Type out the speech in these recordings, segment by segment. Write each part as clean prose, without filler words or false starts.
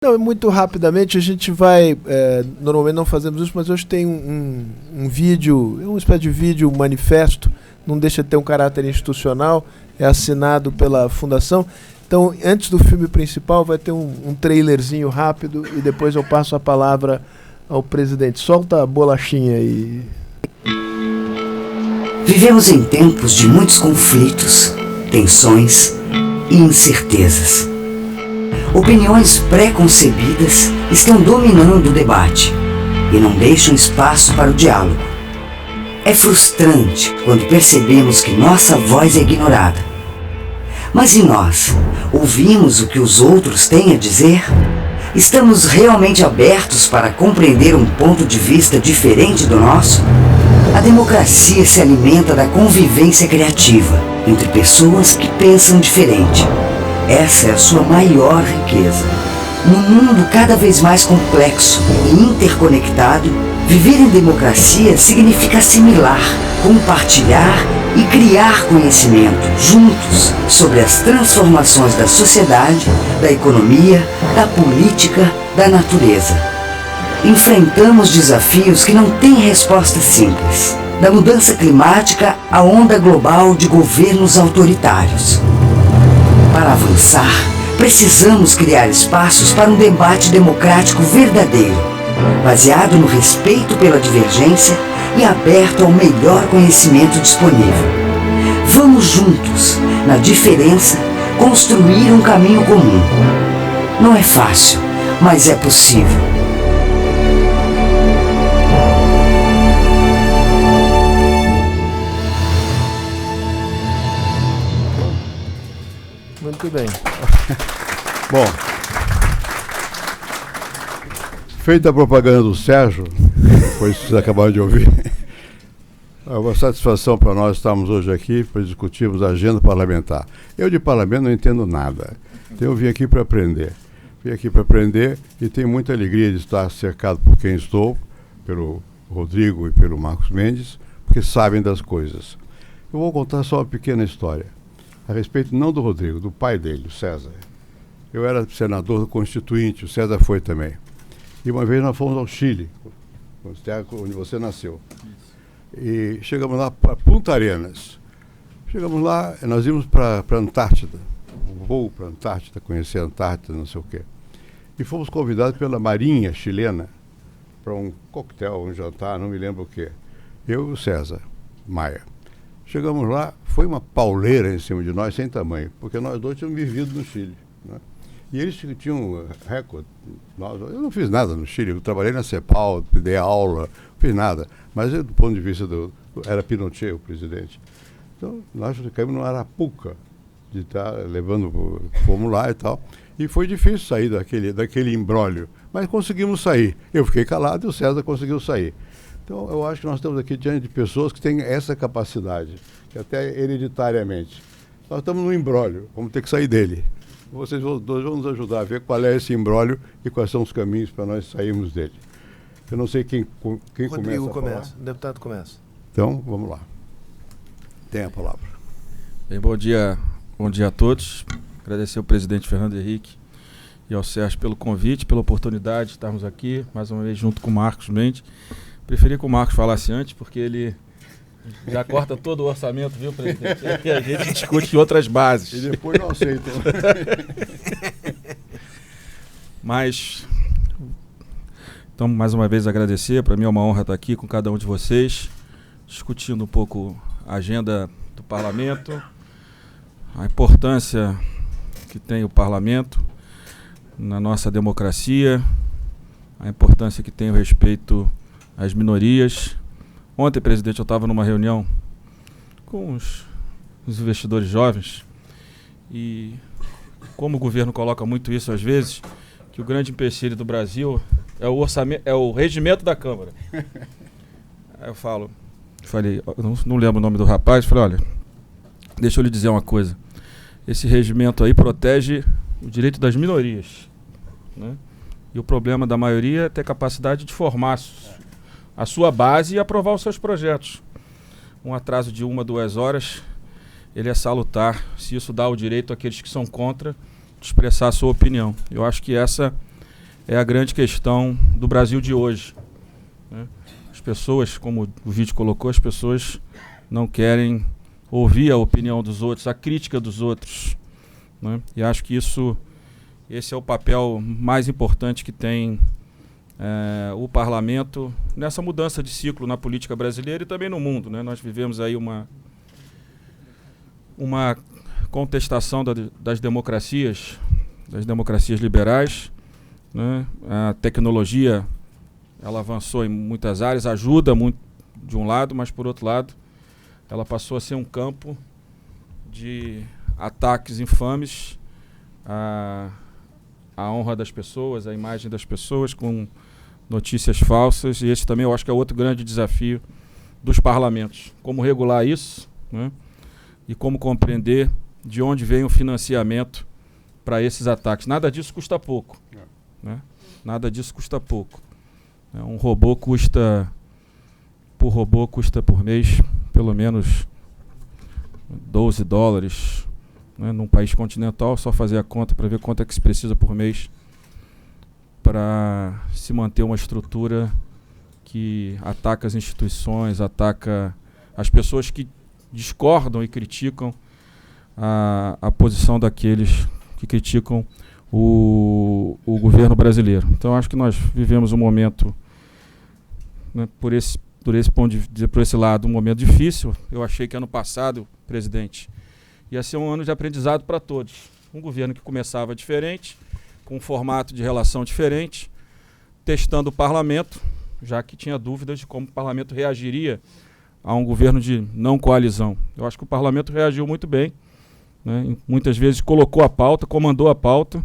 Não, muito rapidamente a gente vai, normalmente não fazemos isso, mas hoje tem um vídeo, uma espécie de vídeo manifesto, não deixa de ter um caráter institucional, é assinado pela Fundação. Então, antes do filme principal, vai ter um trailerzinho rápido e depois eu passo a palavra ao presidente. Solta a bolachinha aí. Vivemos em tempos de muitos conflitos, tensões e incertezas. Opiniões pré-concebidas estão dominando o debate e não deixam espaço para o diálogo. É frustrante quando percebemos que nossa voz é ignorada. Mas e nós? Ouvimos o que os outros têm a dizer? Estamos realmente abertos para compreender um ponto de vista diferente do nosso? A democracia se alimenta da convivência criativa entre pessoas que pensam diferente. Essa é a sua maior riqueza. Num mundo cada vez mais complexo e interconectado, viver em democracia significa assimilar, compartilhar e criar conhecimento juntos sobre as transformações da sociedade, da economia, da política, da natureza. Enfrentamos desafios que não têm resposta simples, da mudança climática à onda global de governos autoritários. Para avançar, precisamos criar espaços para um debate democrático verdadeiro, baseado no respeito pela divergência e aberto ao melhor conhecimento disponível. Vamos juntos, na diferença, construir um caminho comum. Não é fácil, mas é possível. Muito bem. Bom, feita a propaganda do Sérgio, depois que vocês acabaram de ouvir, é uma satisfação para nós estarmos hoje aqui para discutirmos a agenda parlamentar. Eu de parlamento não entendo nada, então eu vim aqui para aprender. Vim aqui para aprender e tenho muita alegria de estar cercado por quem estou, pelo Rodrigo e pelo Marcos Mendes, porque sabem das coisas. Eu vou contar só uma pequena história, a respeito não do Rodrigo, do pai dele, o César. Eu era senador do Constituinte, o César foi também. E uma vez nós fomos ao Chile, onde você nasceu. E chegamos lá para Punta Arenas. Chegamos lá, nós íamos para a Antártida, um voo para a Antártida, conhecer a Antártida, não sei o quê. E fomos convidados pela Marinha chilena para um coquetel, um jantar, não me lembro o quê. Eu e o César Maia. Chegamos lá, foi uma pauleira em cima de nós, sem tamanho, porque nós dois tínhamos vivido no Chile, né? E eles tinham recorde. Eu não fiz nada no Chile, eu trabalhei na CEPAL, dei aula, não fiz nada. Mas do ponto de vista era Pinochet o presidente. Então nós ficamos no Arapuca, de estar levando, fomos lá e tal. E foi difícil sair daquele imbróglio, mas conseguimos sair. Eu fiquei calado e o César conseguiu sair. Então eu acho que nós estamos aqui diante de pessoas que têm essa capacidade, que até hereditariamente. Nós estamos no imbróglio, vamos ter que sair dele. Vocês dois vão nos ajudar a ver qual é esse imbróglio e quais são os caminhos para nós sairmos dele. Eu não sei quem Rodrigo começa. O deputado começa. Então, vamos lá. Tem a palavra. Bem, bom dia a todos. Agradecer ao presidente Fernando Henrique e ao Sérgio pelo convite, pela oportunidade de estarmos aqui, mais uma vez junto com o Marcos Mendes. Preferi que o Marcos falasse antes, porque ele já corta todo o orçamento, viu, presidente? E a gente discute outras bases. E depois não aceitam. Mas, então, mais uma vez agradecer. Para mim é uma honra estar aqui com cada um de vocês, discutindo um pouco a agenda do parlamento, a importância que tem o parlamento na nossa democracia, a importância que tem o respeito às minorias. Ontem, presidente, eu estava numa reunião com os investidores jovens e como o governo coloca muito isso às vezes, que o grande empecilho do Brasil é o orçamento, é o regimento da Câmara. Aí eu falei, não lembro o nome do rapaz, falei, olha, deixa eu lhe dizer uma coisa, esse regimento aí protege o direito das minorias, né? E o problema da maioria é ter capacidade de formar a sua base e aprovar os seus projetos. Um atraso de 1 a 2 horas, ele é salutar, se isso dá o direito àqueles que são contra de expressar a sua opinião. Eu acho que essa é a grande questão do Brasil de hoje, né? As pessoas, como o vídeo colocou, as pessoas não querem ouvir a opinião dos outros, a crítica dos outros, né? E acho que esse é o papel mais importante que tem o parlamento nessa mudança de ciclo na política brasileira e também no mundo, né? Nós vivemos aí uma contestação das democracias liberais, né? A tecnologia, ela avançou em muitas áreas, ajuda muito de um lado, mas por outro lado ela passou a ser um campo de ataques infames à honra das pessoas, à imagem das pessoas, com notícias falsas. E esse também eu acho que é outro grande desafio dos parlamentos. Como regular isso, né? E como compreender de onde vem o financiamento para esses ataques. Nada disso custa pouco, né? Nada disso custa pouco. Um robô custa por mês pelo menos $12, né? Num país continental, só fazer a conta para ver quanto é que se precisa por mês para se manter uma estrutura que ataca as instituições, ataca as pessoas que discordam e criticam a posição daqueles que criticam o governo brasileiro. Então acho que nós vivemos um momento, né, por esse lado, um momento difícil. Eu achei que ano passado, presidente, ia ser um ano de aprendizado para todos. Um governo que começava diferente, com um formato de relação diferente, testando o parlamento, já que tinha dúvidas de como o parlamento reagiria a um governo de não coalizão. Eu acho que o parlamento reagiu muito bem, né? Muitas vezes colocou a pauta, comandou a pauta,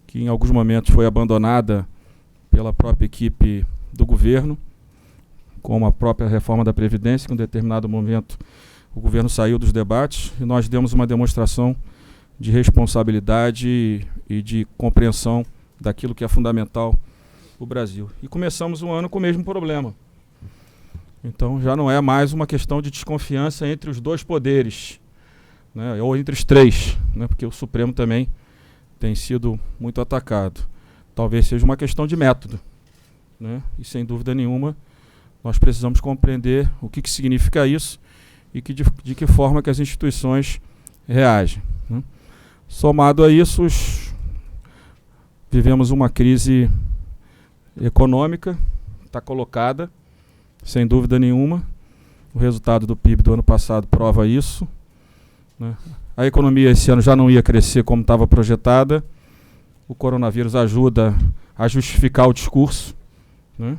que em alguns momentos foi abandonada pela própria equipe do governo, como a própria reforma da Previdência, que em um determinado momento o governo saiu dos debates e nós demos uma demonstração de responsabilidade e de compreensão daquilo que é fundamental para o Brasil. E começamos o ano com o mesmo problema. Então já não é mais uma questão de desconfiança entre os dois poderes, né, ou entre os três, né, porque o Supremo também tem sido muito atacado. Talvez seja uma questão de método, né, e sem dúvida nenhuma nós precisamos compreender o que significa isso e de que forma que as instituições reagem, né. Somado a isso, vivemos uma crise econômica, está colocada, sem dúvida nenhuma. O resultado do PIB do ano passado prova isso, né? A economia esse ano já não ia crescer como estava projetada. O coronavírus ajuda a justificar o discurso, né?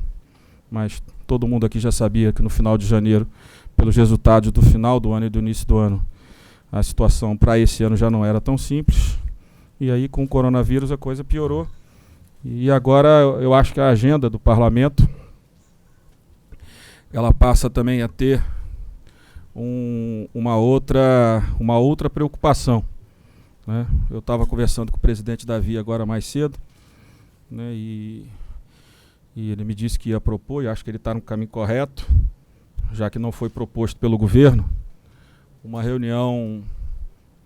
Mas todo mundo aqui já sabia que no final de janeiro, pelos resultados do final do ano e do início do ano, a situação para esse ano já não era tão simples. E aí com o coronavírus a coisa piorou. E agora eu acho que a agenda do parlamento, ela passa também a ter uma outra preocupação, né? Eu estava conversando com o presidente Davi agora mais cedo, né, e ele me disse que ia propor, e acho que ele está no caminho correto, já que não foi proposto pelo governo, uma reunião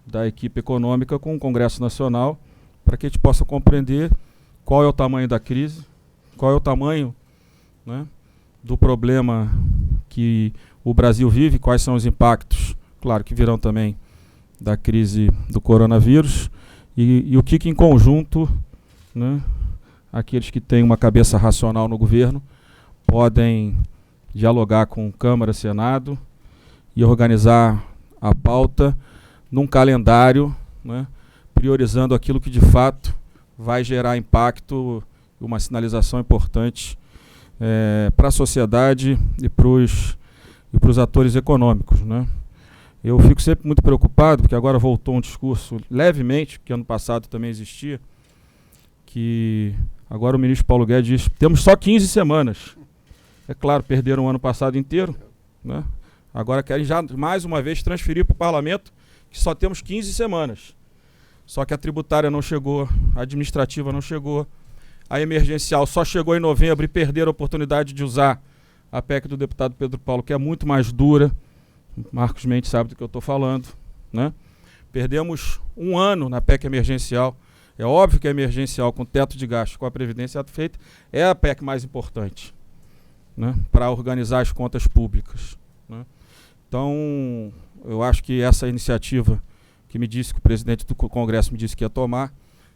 da equipe econômica com o Congresso Nacional, para que a gente possa compreender qual é o tamanho da crise, qual é o tamanho, né, do problema que o Brasil vive, quais são os impactos, claro que virão também da crise do coronavírus, e o que em conjunto, né, aqueles que têm uma cabeça racional no governo podem dialogar com Câmara, Senado e organizar a pauta num calendário, né, priorizando aquilo que de fato vai gerar impacto e uma sinalização importante para a sociedade e para os atores econômicos, né. Eu fico sempre muito preocupado, porque agora voltou um discurso levemente, que ano passado também existia, que agora o ministro Paulo Guedes diz: temos só 15 semanas. É claro, perderam o ano passado inteiro, né? Agora querem já mais uma vez transferir para o parlamento que só temos 15 semanas. Só que a tributária não chegou, a administrativa não chegou, a emergencial só chegou em novembro e perderam a oportunidade de usar a PEC do deputado Pedro Paulo, que é muito mais dura. Marcos Mendes sabe do que eu estou falando, né? Perdemos um ano na PEC emergencial. É óbvio que a emergencial com teto de gastos, com a Previdência feita, é a PEC mais importante, né, para organizar as contas públicas, né. Então, eu acho que essa iniciativa que o presidente do Congresso me disse que ia tomar,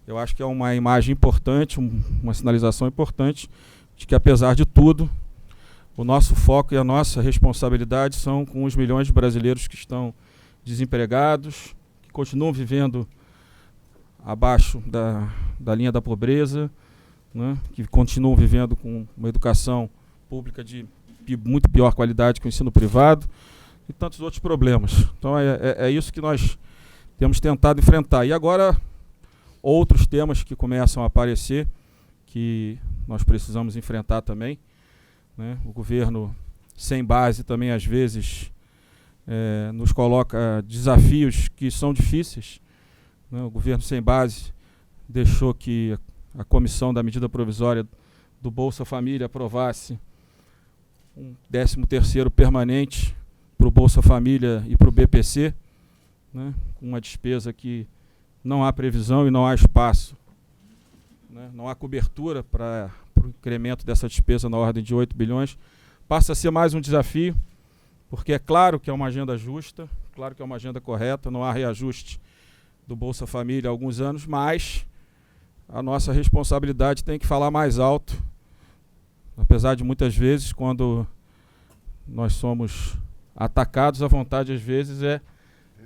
eu acho que é uma imagem importante, uma sinalização importante de que, apesar de tudo, o nosso foco e a nossa responsabilidade são com os milhões de brasileiros que estão desempregados, que continuam vivendo abaixo da linha da pobreza, né, que continuam vivendo com uma educação pública de muito pior qualidade que o ensino privado e tantos outros problemas. Então é isso que nós temos tentado enfrentar. E agora outros temas que começam a aparecer, que nós precisamos enfrentar também, né? O governo sem base também às vezes nos coloca desafios que são difíceis, né? O governo sem base deixou que a comissão da medida provisória do Bolsa Família aprovasse um 13º permanente para o Bolsa Família e para o BPC, né? Com uma despesa que não há previsão e não há espaço, né? Não há cobertura para o incremento dessa despesa na ordem de 8 bilhões. Passa a ser mais um desafio, porque é claro que é uma agenda justa, claro que é uma agenda correta, não há reajuste do Bolsa Família há alguns anos, mas a nossa responsabilidade tem que falar mais alto, apesar de muitas vezes, quando nós somos atacados, a vontade às vezes é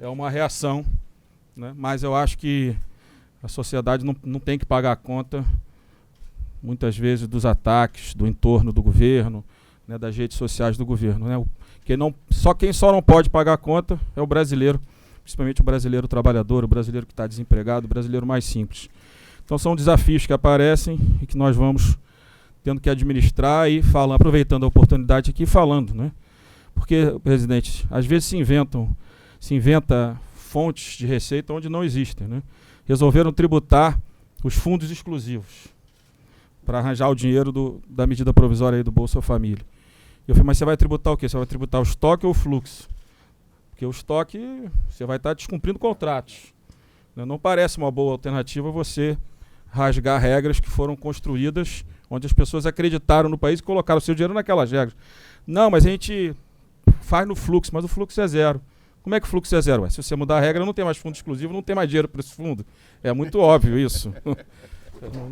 uma reação, né? Mas eu acho que a sociedade não tem que pagar a conta, muitas vezes, dos ataques do entorno do governo, né, das redes sociais do governo, né? Quem só não pode pagar a conta é o brasileiro, principalmente o brasileiro trabalhador, o brasileiro que está desempregado, o brasileiro mais simples. Então são desafios que aparecem e que nós vamos tendo que administrar e falando, aproveitando a oportunidade aqui e falando, né? Porque, presidente, às vezes se inventa fontes de receita onde não existem, né? Resolveram tributar os fundos exclusivos para arranjar o dinheiro da medida provisória aí do Bolsa Família. E eu falei, mas você vai tributar o quê? Você vai tributar o estoque ou o fluxo? Porque o estoque, você vai estar descumprindo contratos, né? Não parece uma boa alternativa você rasgar regras que foram construídas onde as pessoas acreditaram no país e colocaram o seu dinheiro naquelas regras. Não, mas a gente faz no fluxo, mas o fluxo é zero. Como é que o fluxo é zero? Se você mudar a regra, não tem mais fundo exclusivo, não tem mais dinheiro para esse fundo. É muito óbvio isso.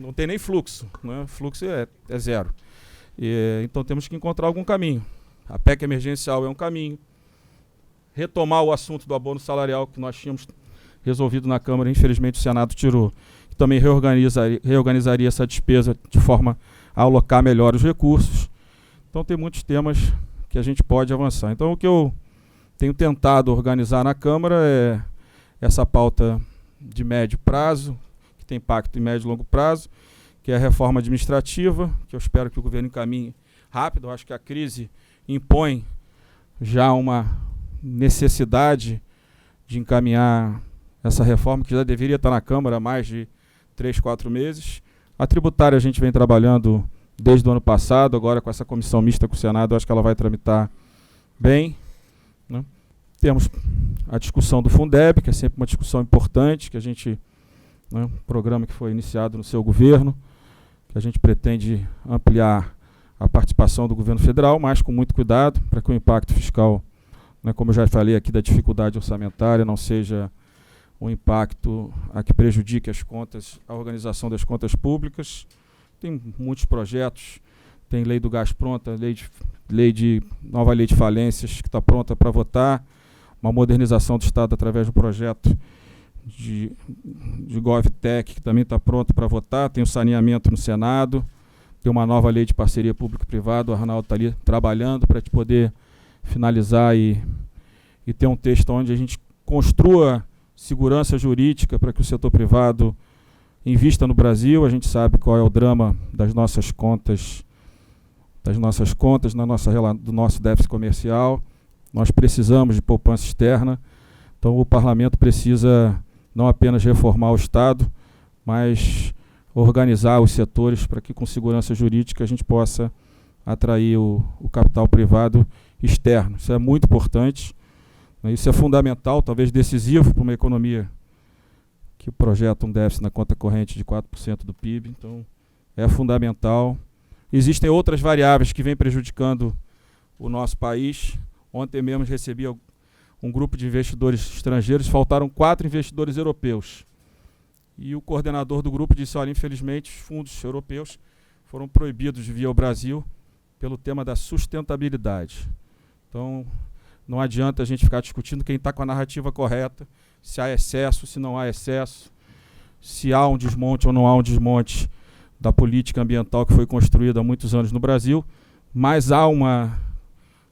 Não tem nem fluxo, né? Fluxo é zero. Então temos que encontrar algum caminho. A PEC emergencial é um caminho. Retomar o assunto do abono salarial que nós tínhamos resolvido na Câmara, infelizmente o Senado tirou. Também reorganizaria essa despesa de forma a alocar melhor os recursos. Então tem muitos temas que a gente pode avançar. Então o que eu tenho tentado organizar na Câmara é essa pauta de médio prazo, que tem impacto em médio e longo prazo, que é a reforma administrativa, que eu espero que o governo encaminhe rápido. Eu acho que a crise impõe já uma necessidade de encaminhar essa reforma, que já deveria estar na Câmara há mais de 3, 4 meses. A tributária a gente vem trabalhando desde o ano passado, agora com essa comissão mista com o Senado, acho que ela vai tramitar bem, né? Temos a discussão do Fundeb, que é sempre uma discussão importante, que a gente, né, um programa que foi iniciado no seu governo, que a gente pretende ampliar a participação do governo federal, mas com muito cuidado, para que o impacto fiscal, né, como eu já falei aqui, da dificuldade orçamentária não seja um impacto a que prejudique as contas, a organização das contas públicas. Tem muitos projetos, tem lei do gás pronta, nova lei de falências que está pronta para votar, uma modernização do Estado através do projeto de GovTech, que também está pronto para votar, tem o saneamento no Senado, tem uma nova lei de parceria público-privado, o Arnaldo está ali trabalhando para poder finalizar e ter um texto onde a gente construa segurança jurídica para que o setor privado invista no Brasil. A gente sabe qual é o drama das nossas contas, do nosso déficit comercial. Nós precisamos de poupança externa. Então o parlamento precisa não apenas reformar o Estado, mas organizar os setores para que com segurança jurídica a gente possa atrair o capital privado externo. Isso é muito importante. Isso é fundamental, talvez decisivo para uma economia que projeta um déficit na conta corrente de 4% do PIB, então é fundamental. Existem outras variáveis que vêm prejudicando o nosso país. Ontem mesmo recebi um grupo de investidores estrangeiros, faltaram 4 investidores europeus. E o coordenador do grupo disse, olha, infelizmente os fundos europeus foram proibidos de vir ao Brasil pelo tema da sustentabilidade. Então, não adianta a gente ficar discutindo quem está com a narrativa correta, se há excesso, se não há excesso, se há um desmonte ou não há um desmonte da política ambiental que foi construída há muitos anos no Brasil, mas há um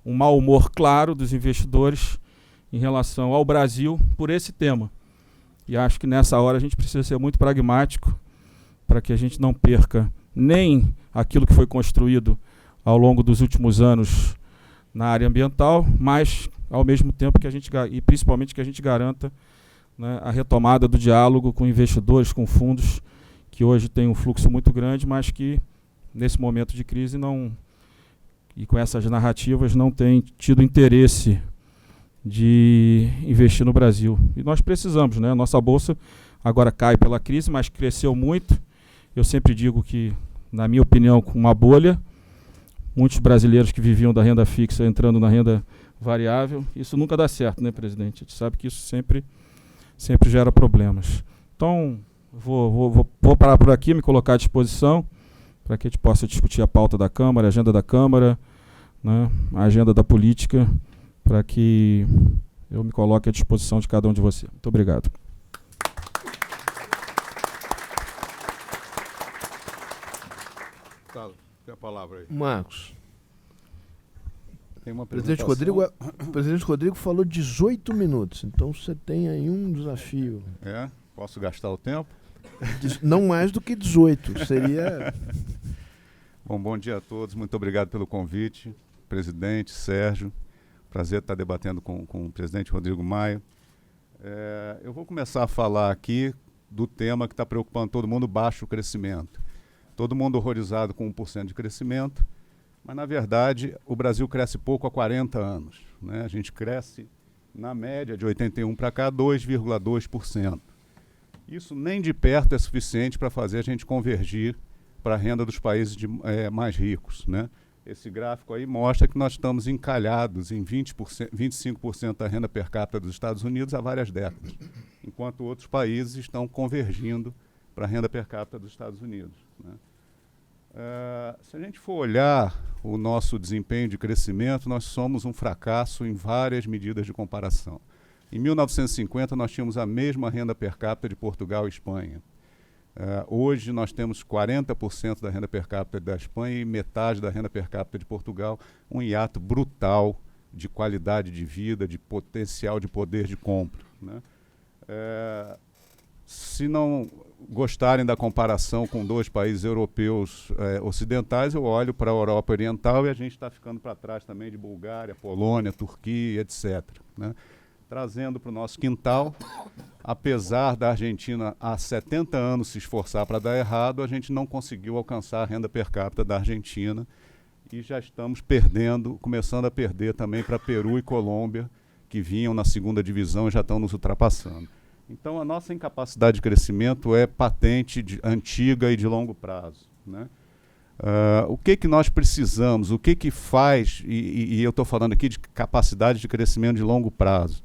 mau humor claro dos investidores em relação ao Brasil por esse tema. E acho que nessa hora a gente precisa ser muito pragmático para que a gente não perca nem aquilo que foi construído ao longo dos últimos anos na área ambiental, mas ao mesmo tempo que a gente, e principalmente que a gente garanta, né, a retomada do diálogo com investidores, com fundos que hoje tem um fluxo muito grande, mas que nesse momento de crise não, e com essas narrativas não tem tido interesse de investir no Brasil. E nós precisamos, né? Nossa bolsa agora cai pela crise, mas cresceu muito. Eu sempre digo que, na minha opinião, com uma bolha, muitos brasileiros que viviam da renda fixa entrando na renda variável, isso nunca dá certo, né, presidente? A gente sabe que isso sempre gera problemas. Então, vou parar por aqui, me colocar à disposição para que a gente possa discutir a pauta da Câmara, a agenda da Câmara, né, a agenda da política, para que eu me coloque à disposição de cada um de vocês. Muito obrigado. Tem a palavra aí. Marcos. Tem uma O presidente Rodrigo falou 18 minutos, então você tem aí um desafio. É? Posso gastar o tempo? Não mais do que 18, seria... Bom dia a todos, muito obrigado pelo convite. Presidente, Sérgio, prazer estar debatendo com o presidente Rodrigo Maia. Eu vou começar a falar aqui do tema que está preocupando todo mundo, baixo crescimento. Todo mundo horrorizado com 1% de crescimento, mas, na verdade, o Brasil cresce pouco há 40 anos. Né? A gente cresce, na média, de 81 para cá, 2,2%. Isso nem de perto é suficiente para fazer a gente convergir para a renda dos países mais ricos. Né? Esse gráfico aí mostra que nós estamos encalhados em 25% da renda per capita dos Estados Unidos há várias décadas, enquanto outros países estão convergindo para a renda per capita dos Estados Unidos. Né? Se a gente for olhar o nosso desempenho de crescimento, nós somos um fracasso em várias medidas de comparação. Em 1950, nós tínhamos a mesma renda per capita de Portugal e Espanha. Hoje, nós temos 40% da renda per capita da Espanha e metade da renda per capita de Portugal, um hiato brutal de qualidade de vida, de potencial de poder de compra. Né? Se não gostarem da comparação com 2 países europeus ocidentais, eu olho para a Europa Oriental e a gente está ficando para trás também de Bulgária, Polônia, Turquia, etc. Né? Trazendo para o nosso quintal, apesar da Argentina há 70 anos se esforçar para dar errado, a gente não conseguiu alcançar a renda per capita da Argentina e já estamos perdendo, começando a perder também para Peru e Colômbia, que vinham na 2ª divisão e já estão nos ultrapassando. Então, a nossa incapacidade de crescimento é patente, antiga e de longo prazo. Né? O que nós precisamos, o que faz, e eu estou falando aqui de capacidade de crescimento de longo prazo,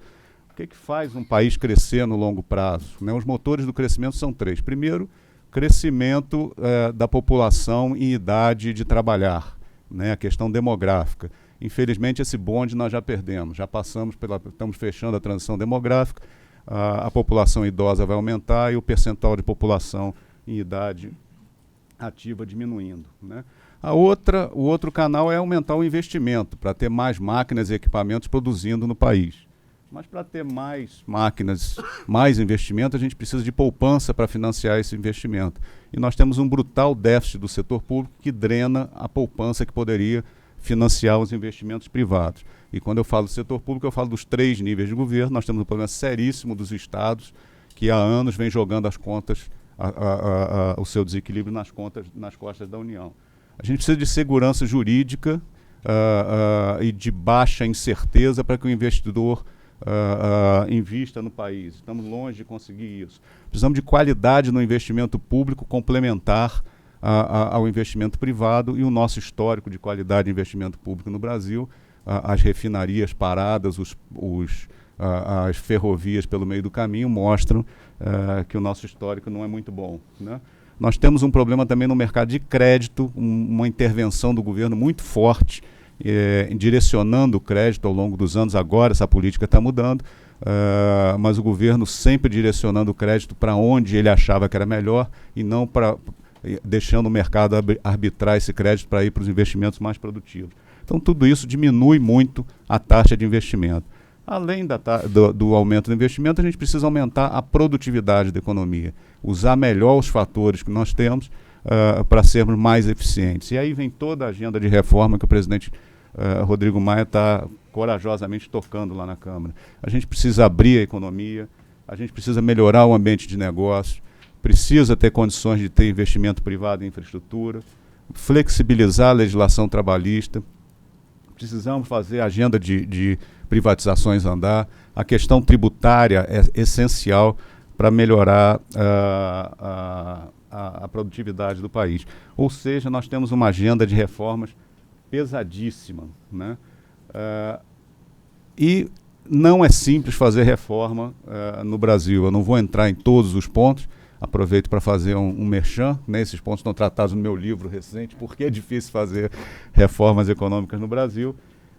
o que faz um país crescer no longo prazo? Né? Os motores do crescimento são 3. Primeiro, crescimento da população em idade de trabalhar, né? A questão demográfica. Infelizmente, esse bonde nós já perdemos, já passamos estamos fechando a transição demográfica, a população idosa vai aumentar e o percentual de população em idade ativa diminuindo. Né? O outro canal é aumentar o investimento, para ter mais máquinas e equipamentos produzindo no país. Mas para ter mais máquinas, mais investimento, a gente precisa de poupança para financiar esse investimento. E nós temos um brutal déficit do setor público que drena a poupança que poderia financiar os investimentos privados. E quando eu falo do setor público, eu falo dos 3 níveis de governo. Nós temos um problema seríssimo dos estados, que há anos vem jogando as contas, o seu desequilíbrio nas costas da União. A gente precisa de segurança jurídica e de baixa incerteza para que o investidor invista no país. Estamos longe de conseguir isso. Precisamos de qualidade no investimento público complementar ao investimento privado, e o nosso histórico de qualidade de investimento público no Brasil, as refinarias paradas, as ferrovias pelo meio do caminho mostram que o nosso histórico não é muito bom, né? Nós temos um problema também no mercado de crédito, uma intervenção do governo muito forte, direcionando o crédito ao longo dos anos. Agora essa política está mudando, mas o governo sempre direcionando o crédito para onde ele achava que era melhor e não deixando o mercado arbitrar esse crédito para ir para os investimentos mais produtivos. Então tudo isso diminui muito a taxa de investimento. Além do aumento do investimento, a gente precisa aumentar a produtividade da economia, usar melhor os fatores que nós temos para sermos mais eficientes. E aí vem toda a agenda de reforma que o presidente Rodrigo Maia está corajosamente tocando lá na Câmara. A gente precisa abrir a economia, a gente precisa melhorar o ambiente de negócio, precisa ter condições de ter investimento privado em infraestrutura, flexibilizar a legislação trabalhista, precisamos fazer a agenda de privatizações andar. A questão tributária é essencial para melhorar a produtividade do país. Ou seja, nós temos uma agenda de reformas pesadíssima, né? E não é simples fazer reforma no Brasil. Eu não vou entrar em todos os pontos, aproveito para fazer um merchan, né? Esses pontos estão tratados no meu livro recente, porque é difícil fazer reformas econômicas no Brasil.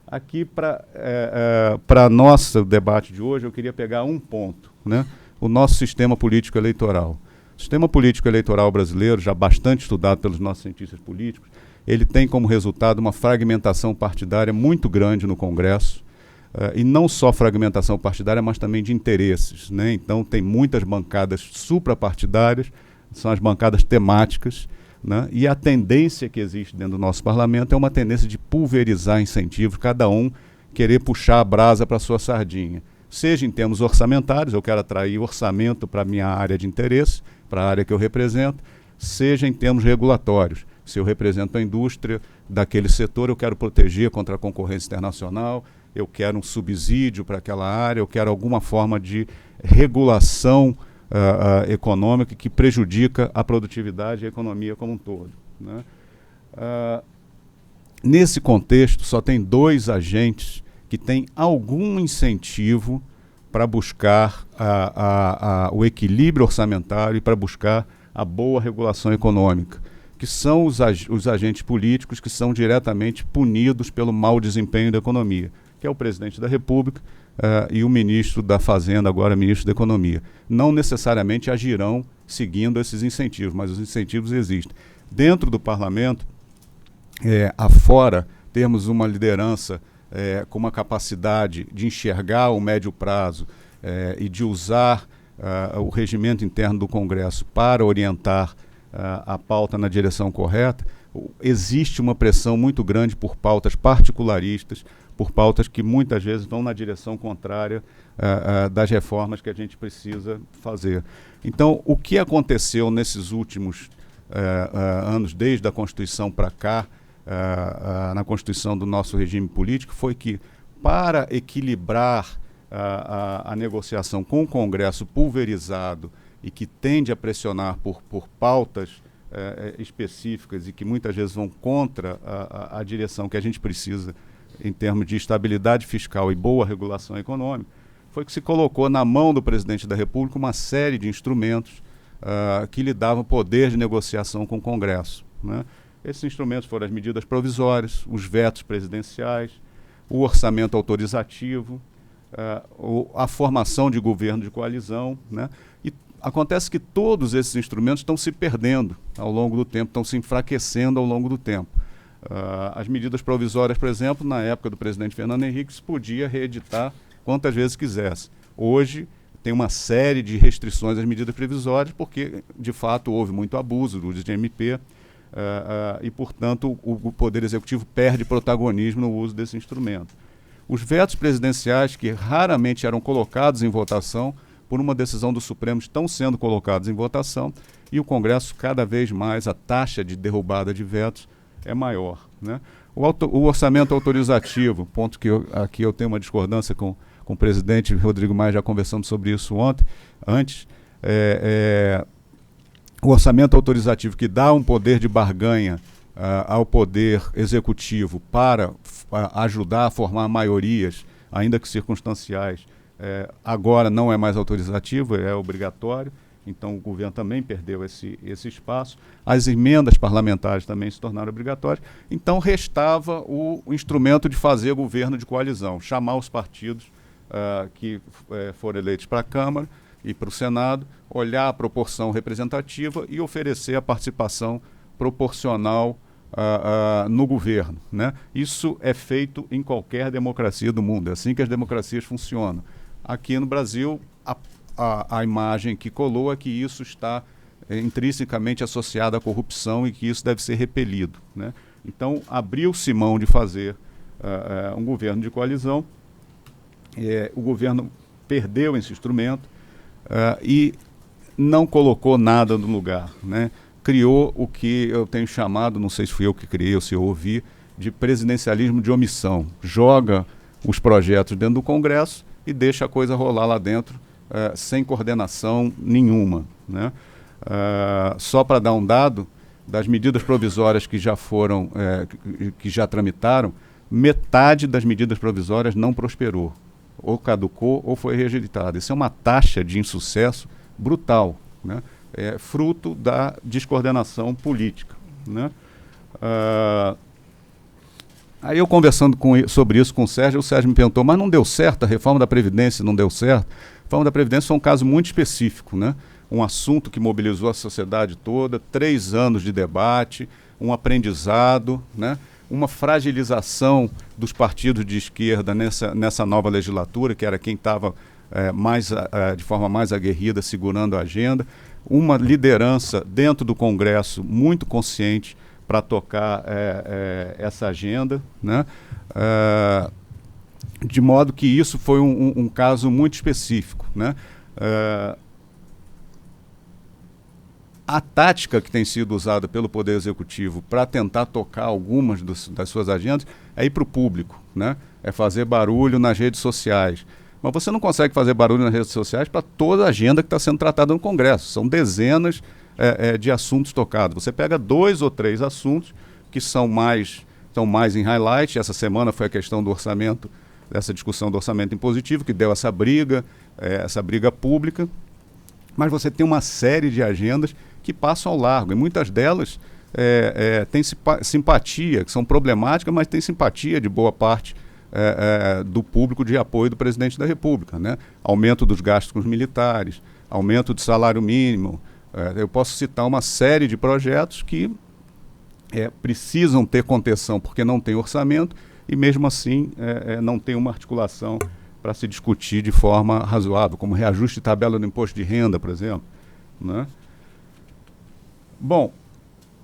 Aqui, para nosso debate de hoje, eu queria pegar um ponto, né? O nosso sistema político eleitoral. O sistema político eleitoral brasileiro, já bastante estudado pelos nossos cientistas políticos, ele tem como resultado uma fragmentação partidária muito grande no Congresso, e não só fragmentação partidária, mas também de interesses, né? Então, tem muitas bancadas suprapartidárias, são as bancadas temáticas, né? E a tendência que existe dentro do nosso parlamento é uma tendência de pulverizar incentivos, cada um querer puxar a brasa para a sua sardinha. Seja em termos orçamentários, eu quero atrair orçamento para a minha área de interesse, para a área que eu represento, seja em termos regulatórios. Se eu represento a indústria daquele setor, eu quero proteger contra a concorrência internacional, eu quero um subsídio para aquela área, eu quero alguma forma de regulação econômica que prejudica a produtividade e a economia como um todo, né? Nesse contexto, só tem dois agentes que têm algum incentivo para buscar o equilíbrio orçamentário e para buscar a boa regulação econômica, que são os agentes políticos que são diretamente punidos pelo mau desempenho da economia, que é o presidente da República e o ministro da Fazenda, agora ministro da Economia. Não necessariamente agirão seguindo esses incentivos, mas os incentivos existem. Dentro do parlamento, afora, temos uma liderança com uma capacidade de enxergar o médio prazo e de usar o regimento interno do Congresso para orientar a pauta na direção correta. Existe uma pressão muito grande por pautas particularistas, por pautas que muitas vezes vão na direção contrária das reformas que a gente precisa fazer. Então, o que aconteceu nesses últimos anos, desde a Constituição para cá, na Constituição do nosso regime político, foi que, para equilibrar a negociação com o Congresso pulverizado e que tende a pressionar por pautas específicas e que muitas vezes vão contra a direção que a gente precisa em termos de estabilidade fiscal e boa regulação econômica, foi que se colocou na mão do presidente da República uma série de instrumentos que lhe davam poder de negociação com o Congresso, né? Esses instrumentos foram as medidas provisórias, os vetos presidenciais, o orçamento autorizativo, a formação de governo de coalizão, né? E acontece que todos esses instrumentos estão se perdendo ao longo do tempo, estão se enfraquecendo ao longo do tempo. As medidas provisórias, por exemplo, na época do presidente Fernando Henrique, se podia reeditar quantas vezes quisesse. Hoje tem uma série de restrições às medidas provisórias porque, de fato, houve muito abuso do uso de MP e, portanto, o Poder Executivo perde protagonismo no uso desse instrumento. Os vetos presidenciais, que raramente eram colocados em votação, por uma decisão do Supremo, estão sendo colocados em votação, e o Congresso, cada vez mais, a taxa de derrubada de vetos é maior, né? O orçamento autorizativo, ponto que aqui eu tenho uma discordância com com o presidente Rodrigo Maia, já conversamos sobre isso antes. O orçamento autorizativo, que dá um poder de barganha ao poder executivo para ajudar a formar maiorias, ainda que circunstanciais, agora não é mais autorizativo, é obrigatório. Então o governo também perdeu esse espaço. As emendas parlamentares também se tornaram obrigatórias. Então restava o instrumento de fazer governo de coalizão, chamar os partidos que foram eleitos para a Câmara e para o Senado, olhar a proporção representativa e oferecer a participação proporcional no governo, né? Isso é feito em qualquer democracia do mundo, é assim que as democracias funcionam. Aqui no Brasil, a imagem que colou é que isso está intrinsecamente associado à corrupção e que isso deve ser repelido, né? Então, abriu-se mão de fazer um governo de coalizão, o governo perdeu esse instrumento e não colocou nada no lugar, né? Criou o que eu tenho chamado, não sei se fui eu que criei ou se eu ouvi, de presidencialismo de omissão. Joga os projetos dentro do Congresso e deixa a coisa rolar lá dentro, sem coordenação nenhuma, né? Só para dar um dado, das medidas provisórias que já foram, que já tramitaram, metade das medidas provisórias não prosperou, ou caducou ou foi rejeitada. Isso é uma taxa de insucesso brutal, né? É fruto da descoordenação política, né? Aí eu conversando sobre isso com o Sérgio me perguntou, mas não deu certo, a reforma da Previdência não deu certo? A reforma da Previdência foi um caso muito específico, né? Um assunto que mobilizou a sociedade toda, 3 anos de debate, um aprendizado, né? Uma fragilização dos partidos de esquerda nessa nova legislatura, que era quem estava de forma mais aguerrida segurando a agenda, uma liderança dentro do Congresso muito consciente para tocar essa agenda, né? De modo que isso foi um caso muito específico, né? A tática que tem sido usada pelo Poder Executivo para tentar tocar algumas das suas agendas é ir para o público, né? É fazer barulho nas redes sociais. Mas você não consegue fazer barulho nas redes sociais para toda a agenda que está sendo tratada no Congresso. São dezenas de assuntos tocados. Você pega 2 ou 3 assuntos que estão mais em highlight. Essa semana foi a questão do orçamento, dessa discussão do orçamento impositivo, que deu essa briga pública. Mas você tem uma série de agendas que passam ao largo, e muitas delas têm simpatia, que são problemáticas, mas têm simpatia de boa parte do público de apoio do presidente da República, né? Aumento dos gastos com os militares, aumento do salário mínimo. Eu posso citar uma série de projetos que precisam ter contenção porque não tem orçamento e mesmo assim não tem uma articulação para se discutir de forma razoável, como reajuste de tabela do imposto de renda, por exemplo, né? Bom,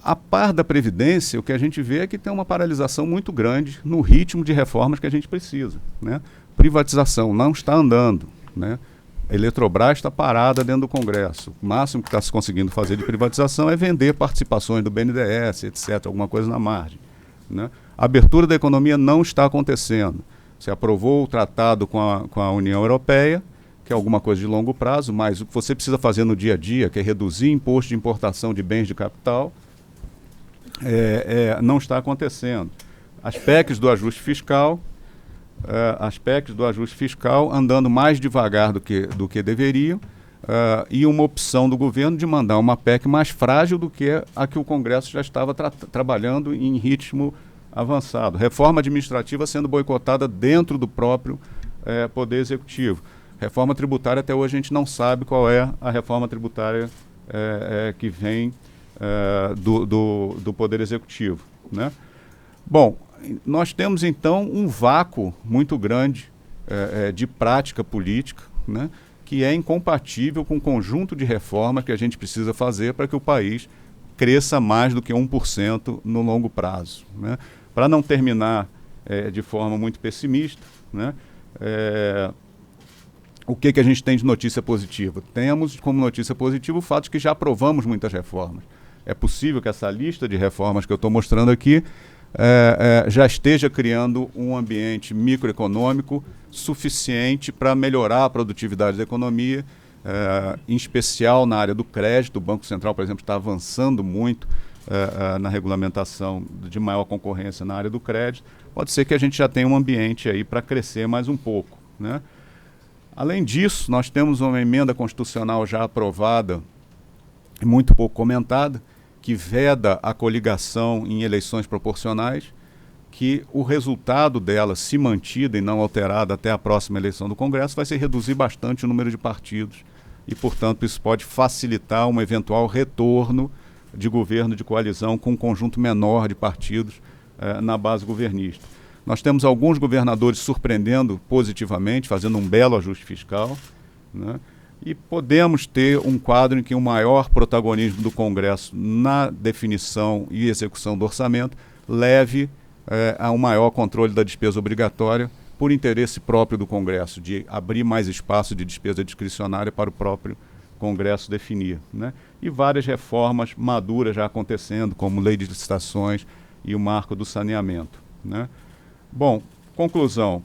a par da Previdência, o que a gente vê é que tem uma paralisação muito grande no ritmo de reformas que a gente precisa, né? Privatização não está andando, né? A Eletrobras está parada dentro do Congresso. O máximo que está se conseguindo fazer de privatização é vender participações do BNDES, etc., alguma coisa na margem, né? A abertura da economia não está acontecendo. Se aprovou o tratado com a União Europeia, que é alguma coisa de longo prazo, mas o que você precisa fazer no dia a dia, que é reduzir imposto de importação de bens de capital, não está acontecendo. As PECs do ajuste fiscal, andando mais devagar do que deveriam, e uma opção do governo de mandar uma PEC mais frágil do que a que o Congresso já estava trabalhando em ritmo avançado. Reforma administrativa sendo boicotada dentro do próprio Poder Executivo. Reforma tributária, até hoje a gente não sabe qual é a reforma tributária que vem do Poder Executivo, né? Bom, nós temos então um vácuo muito grande de prática política, né, que é incompatível com o conjunto de reformas que a gente precisa fazer para que o país cresça mais do que 1% no longo prazo, né? Para não terminar de forma muito pessimista, né, o que a gente tem de notícia positiva? Temos como notícia positiva o fato de que já aprovamos muitas reformas. É possível que essa lista de reformas que eu estou mostrando aqui já esteja criando um ambiente microeconômico suficiente para melhorar a produtividade da economia, em especial na área do crédito. O Banco Central, por exemplo, está avançando muito na regulamentação de maior concorrência na área do crédito. Pode ser que a gente já tenha um ambiente aí para crescer mais um pouco, né? Além disso, nós temos uma emenda constitucional já aprovada, muito pouco comentada, que veda a coligação em eleições proporcionais, que o resultado dela, se mantida e não alterada até a próxima eleição do Congresso, vai ser reduzir bastante o número de partidos e, portanto, isso pode facilitar um eventual retorno de governo de coalizão com um conjunto menor de partidos na base governista. Nós temos alguns governadores surpreendendo positivamente, fazendo um belo ajuste fiscal, né? E podemos ter um quadro em que o maior protagonismo do Congresso na definição e execução do orçamento leve a um maior controle da despesa obrigatória por interesse próprio do Congresso, de abrir mais espaço de despesa discricionária para o próprio Congresso definir, né? E várias reformas maduras já acontecendo, como lei de licitações e o marco do saneamento, né? Bom, conclusão.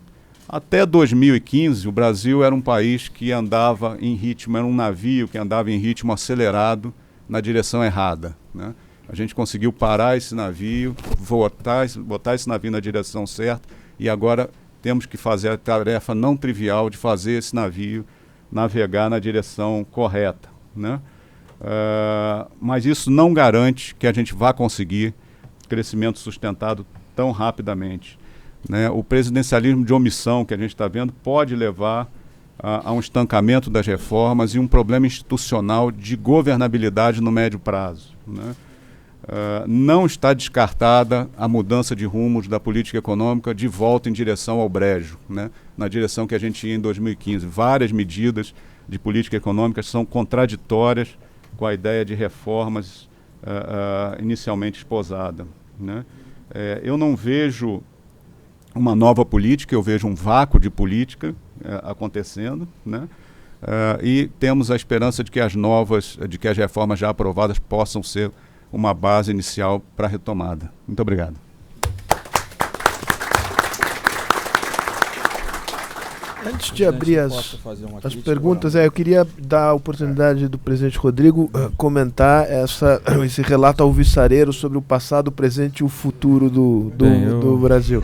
Até 2015, o Brasil era um país que andava em ritmo, era um navio que andava em ritmo acelerado na direção errada, né? A gente conseguiu parar esse navio, botar esse navio na direção certa, e agora temos que fazer a tarefa não trivial de fazer esse navio navegar na direção correta, né? Mas isso não garante que a gente vá conseguir crescimento sustentado tão rapidamente, né? O presidencialismo de omissão que a gente está vendo pode levar a um estancamento das reformas e um problema institucional de governabilidade no médio prazo, né? Não está descartada a mudança de rumos da política econômica de volta em direção ao brejo, né? Na direção que a gente ia em 2015. Várias medidas de política econômica são contraditórias com a ideia de reformas inicialmente esposada, né? Eu não vejo uma nova política, eu vejo um vácuo de política acontecendo, né? E temos a esperança de que as reformas já aprovadas possam ser uma base inicial para a retomada. Muito obrigado. Antes de abrir as perguntas, eu queria dar a oportunidade do presidente Rodrigo comentar esse relato alvissareiro sobre o passado, o presente e o futuro do Brasil,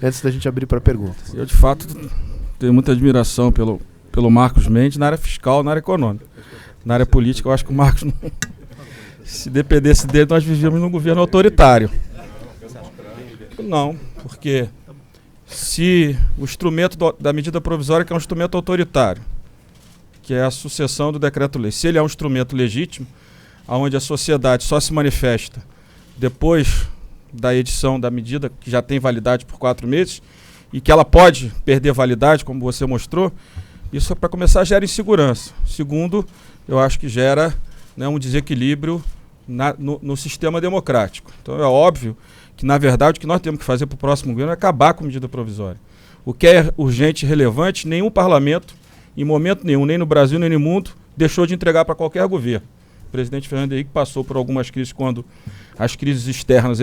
antes da gente abrir para perguntas. Eu, de fato, tenho muita admiração pelo Marcos Mendes na área fiscal, na área econômica. Na área política, eu acho que o Marcos não... Se dependesse dele, nós vivíamos num governo autoritário. Não, porque se o instrumento da medida provisória, que é um instrumento autoritário, que é a sucessão do decreto-lei, se ele é um instrumento legítimo, onde a sociedade só se manifesta depois da edição da medida, que já tem validade por 4 meses, e que ela pode perder validade, como você mostrou, isso, para começar, gera insegurança. Segundo, eu acho que gera, né, um desequilíbrio no sistema democrático. Então é óbvio que, na verdade, o que nós temos que fazer para o próximo governo é acabar com a medida provisória. O que é urgente e relevante, nenhum parlamento, em momento nenhum, nem no Brasil nem no mundo, deixou de entregar para qualquer governo. O presidente Fernando Henrique passou por algumas crises quando as crises externas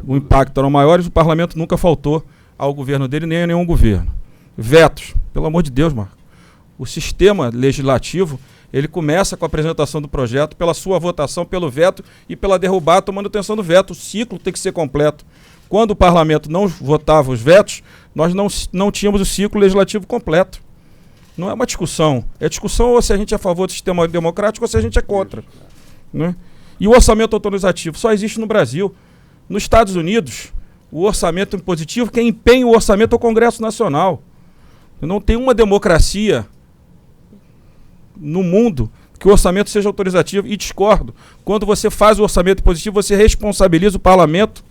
o impacto eram maiores, o parlamento nunca faltou ao governo dele, nem a nenhum governo. Vetos, pelo amor de Deus, Marco. O sistema legislativo, ele começa com a apresentação do projeto, pela sua votação, pelo veto e pela derrubada, tomando atenção do veto. O ciclo tem que ser completo. Quando o parlamento não votava os vetos, nós não tínhamos o ciclo legislativo completo. Não é uma discussão. É discussão ou se a gente é a favor do sistema democrático ou se a gente é contra, né? E o orçamento autorizativo só existe no Brasil. Nos Estados Unidos, o orçamento impositivo, quem empenha o orçamento é o Congresso Nacional. Não tem uma democracia no mundo que o orçamento seja autorizativo, e discordo. Quando você faz o orçamento positivo, você responsabiliza o parlamento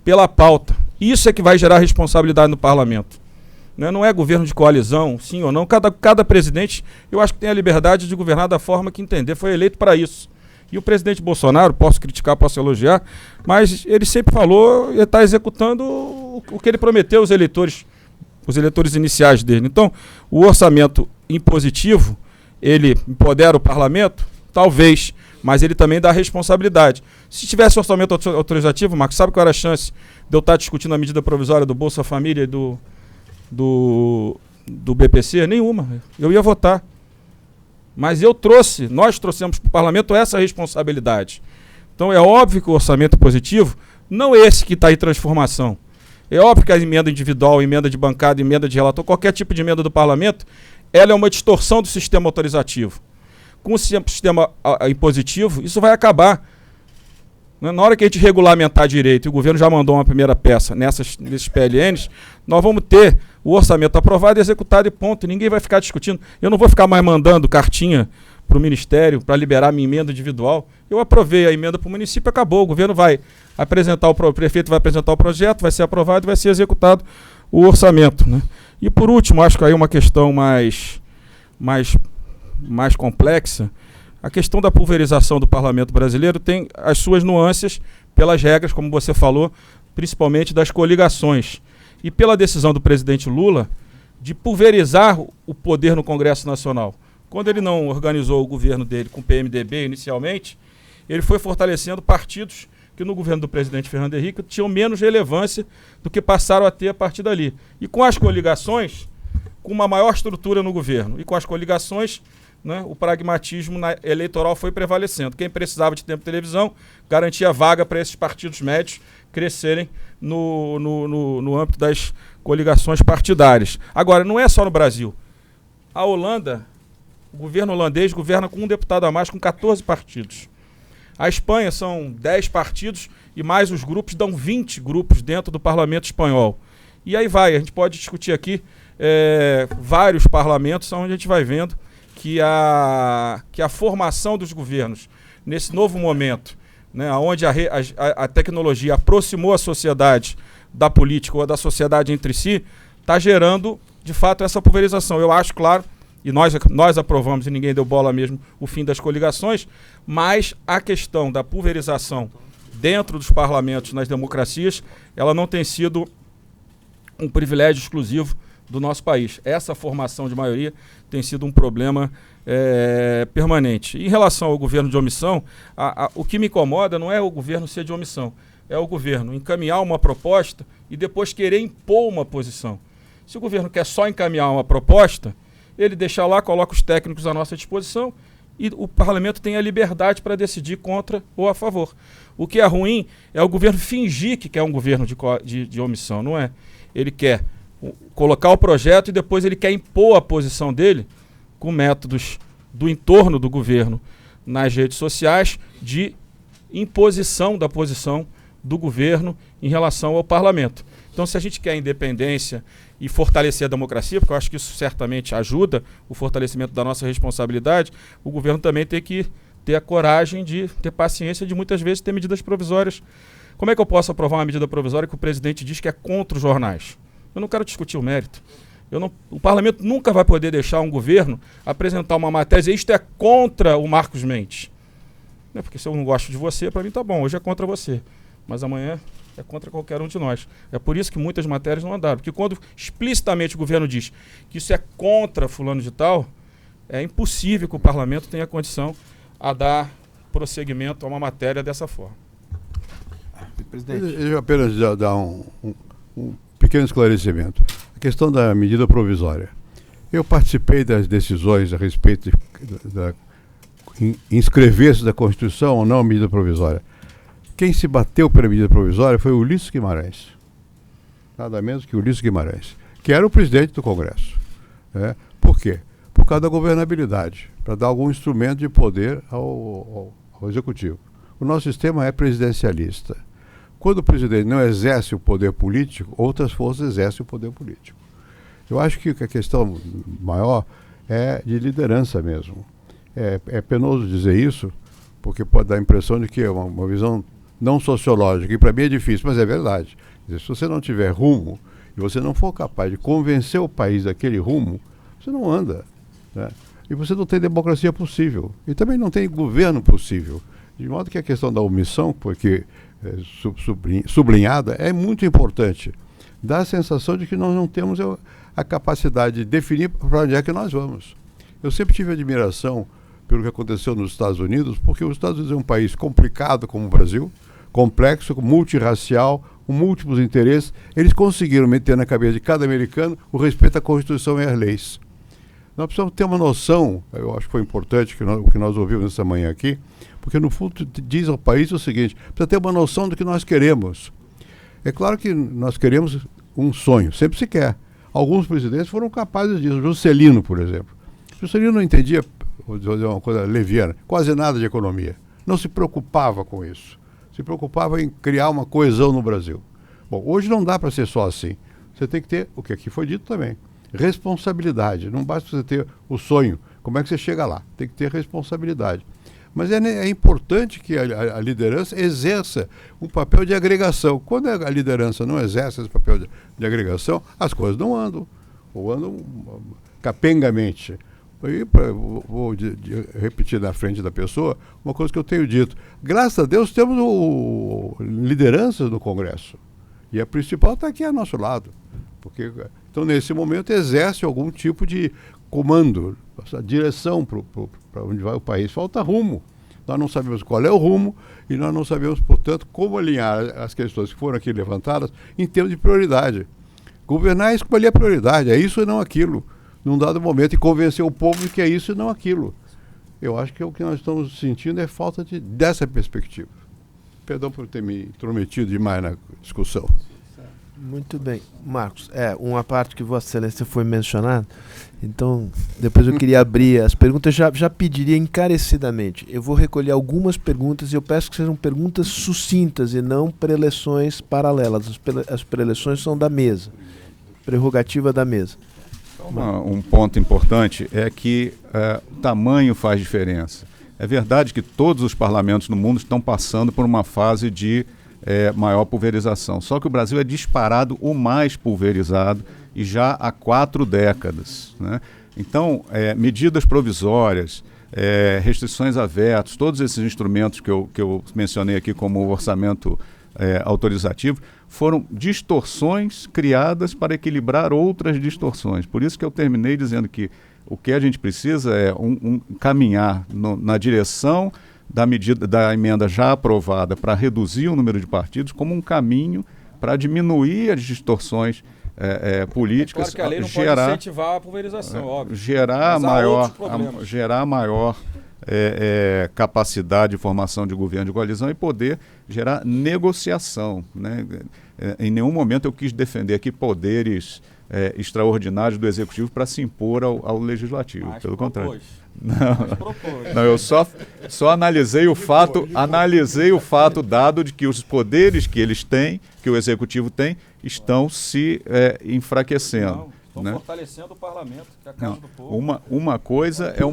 pela pauta. Isso é que vai gerar responsabilidade no parlamento. Não é governo de coalizão, sim ou não. Cada presidente, eu acho que tem a liberdade de governar da forma que entender. Foi eleito para isso. E o presidente Bolsonaro, posso criticar, posso elogiar, mas ele sempre falou, ele está executando o que ele prometeu aos eleitores, os eleitores iniciais dele. Então, o orçamento impositivo, ele empodera o parlamento? Talvez, mas ele também dá responsabilidade. Se tivesse orçamento autorizativo, Marcos, sabe qual era a chance de eu estar discutindo a medida provisória do Bolsa Família e do BPC? Nenhuma. Eu ia votar. Mas nós trouxemos para o parlamento essa responsabilidade. Então é óbvio que o orçamento positivo, não esse que está em transformação. É óbvio que a emenda individual, emenda de bancada, emenda de relator, qualquer tipo de emenda do parlamento, ela é uma distorção do sistema autorizativo. Com o sistema impositivo, isso vai acabar. Na hora que a gente regulamentar direito, e o governo já mandou uma primeira peça nesses PLNs, nós vamos ter o orçamento aprovado, executado e ponto. E ninguém vai ficar discutindo. Eu não vou ficar mais mandando cartinha para o Ministério para liberar minha emenda individual. Eu aprovei a emenda para o município, acabou. O governo vai apresentar, o prefeito vai apresentar o projeto, vai ser aprovado e vai ser executado o orçamento, né? E por último, acho que aí uma questão mais complexa, a questão da pulverização do parlamento brasileiro tem as suas nuances pelas regras, como você falou, principalmente das coligações. E pela decisão do presidente Lula de pulverizar o poder no Congresso Nacional. Quando ele não organizou o governo dele com o PMDB inicialmente, ele foi fortalecendo partidos que no governo do presidente Fernando Henrique tinham menos relevância do que passaram a ter a partir dali. E com as coligações, com uma maior estrutura no governo, e com as coligações, né, o pragmatismo eleitoral foi prevalecendo. Quem precisava de tempo de televisão garantia vaga para esses partidos médios crescerem no âmbito das coligações partidárias. Agora, não é só no Brasil. A Holanda, o governo holandês governa com um deputado a mais, com 14 partidos. A Espanha são 10 partidos e mais os grupos dão 20 grupos dentro do parlamento espanhol. E aí vai, a gente pode discutir aqui vários parlamentos onde a gente vai vendo que a formação dos governos nesse novo momento, né, onde a tecnologia aproximou a sociedade da política ou da sociedade entre si, está gerando, de fato, essa pulverização. Eu acho, claro, e nós aprovamos, e ninguém deu bola mesmo, o fim das coligações, mas a questão da pulverização dentro dos parlamentos, nas democracias, ela não tem sido um privilégio exclusivo do nosso país. Essa formação de maioria tem sido um problema permanente. Em relação ao governo de omissão, o que me incomoda não é o governo ser de omissão, é o governo encaminhar uma proposta e depois querer impor uma posição. Se o governo quer só encaminhar uma proposta, ele deixa lá, coloca os técnicos à nossa disposição e o parlamento tem a liberdade para decidir contra ou a favor. O que é ruim é o governo fingir que quer um governo de omissão, não é? Ele quer colocar o projeto e depois ele quer impor a posição dele com métodos do entorno do governo nas redes sociais de imposição da posição do governo em relação ao parlamento. Então, se a gente quer independência e fortalecer a democracia, porque eu acho que isso certamente ajuda o fortalecimento da nossa responsabilidade, o governo também tem que ter a coragem de ter paciência de muitas vezes ter medidas provisórias. Como é que eu posso aprovar uma medida provisória que o presidente diz que é contra os jornais? Eu não quero discutir o mérito. O parlamento nunca vai poder deixar um governo apresentar uma matéria e dizer isto é contra o Marcos Mendes. Não é porque se eu não gosto de você, para mim tá bom, hoje é contra você. Mas amanhã é contra qualquer um de nós. É por isso que muitas matérias não andaram. Porque quando explicitamente o governo diz que isso é contra fulano de tal, é impossível que o parlamento tenha condição a dar prosseguimento a uma matéria dessa forma. Presidente. Eu apenas dar um pequeno esclarecimento. A questão da medida provisória. Eu participei das decisões a respeito de inscrever-se da Constituição ou não a medida provisória. Quem se bateu pela medida provisória foi o Ulisses Guimarães. Nada menos que o Ulisses Guimarães, que era o presidente do Congresso. Por quê? Por causa da governabilidade, para dar algum instrumento de poder ao Executivo. O nosso sistema é presidencialista. Quando o presidente não exerce o poder político, outras forças exercem o poder político. Eu acho que a questão maior é de liderança mesmo. É penoso dizer isso, porque pode dar a impressão de que é uma visão não sociológica, e para mim é difícil, mas é verdade. Se você não tiver rumo, e você não for capaz de convencer o país daquele rumo, você não anda, né? E você não tem democracia possível. E também não tem governo possível. De modo que a questão da omissão, porque sublinhada, é muito importante. Dá a sensação de que nós não temos a capacidade de definir para onde é que nós vamos. Eu sempre tive admiração pelo que aconteceu nos Estados Unidos, porque os Estados Unidos é um país complicado como o Brasil, complexo, multirracial, com múltiplos interesses. Eles conseguiram meter na cabeça de cada americano o respeito à Constituição e às leis. Nós precisamos ter uma noção, eu acho que foi importante o que nós ouvimos essa manhã aqui, porque no fundo diz ao país o seguinte: precisa ter uma noção do que nós queremos. É claro que nós queremos um sonho, sempre se quer. Alguns presidentes foram capazes disso. Juscelino, por exemplo. Juscelino não entendia, vou dizer uma coisa leviana, quase nada de economia. Não se preocupava com isso. Se preocupava em criar uma coesão no Brasil. Bom, hoje não dá para ser só assim. Você tem que ter, o que aqui foi dito também, responsabilidade. Não basta você ter o sonho. Como é que você chega lá? Tem que ter responsabilidade. Mas é importante que a liderança exerça um papel de agregação. Quando a liderança não exerce esse papel de agregação, as coisas não andam. Ou andam capengamente. Vou repetir na frente da pessoa uma coisa que eu tenho dito. Graças a Deus temos lideranças no Congresso. E a principal está aqui ao nosso lado. Então, nesse momento, exerce algum tipo de comando, direção para onde vai o país. Falta rumo. Nós não sabemos qual é o rumo e nós não sabemos, portanto, como alinhar as questões que foram aqui levantadas em termos de prioridade. Governar é escolher a prioridade, é isso e não aquilo. Num dado momento, e convencer o povo de que é isso e não aquilo. Eu acho que o que nós estamos sentindo é falta dessa perspectiva. Perdão por ter me intrometido demais na discussão. Muito bem. Marcos, uma parte que Vossa Excelência foi mencionada, então depois eu queria abrir as perguntas, já pediria encarecidamente. Eu vou recolher algumas perguntas e eu peço que sejam perguntas sucintas e não preleções paralelas. As preleções são da mesa, prerrogativa da mesa. Um ponto importante é que o tamanho faz diferença. É verdade que todos os parlamentos no mundo estão passando por uma fase de maior pulverização. Só que o Brasil é disparado o mais pulverizado e já há 4 décadas. Né? Então, medidas provisórias, restrições a vetos, todos esses instrumentos que eu mencionei aqui como o orçamento autorizativo, foram distorções criadas para equilibrar outras distorções. Por isso que eu terminei dizendo que o que a gente precisa é caminhar na direção da emenda já aprovada para reduzir o número de partidos como um caminho para diminuir as distorções políticas. Claro que a lei não pode incentivar a pulverização, óbvio. Gerar maior capacidade de formação de governo de coalizão e poder gerar negociação. Né? Em nenhum momento eu quis defender aqui poderes extraordinários do Executivo para se impor ao Legislativo. Pelo contrário. Não, eu só analisei o fato dado de que os poderes que eles têm, que o Executivo tem, estão se enfraquecendo. Estão fortalecendo o parlamento, que é a casa do povo. Uma coisa é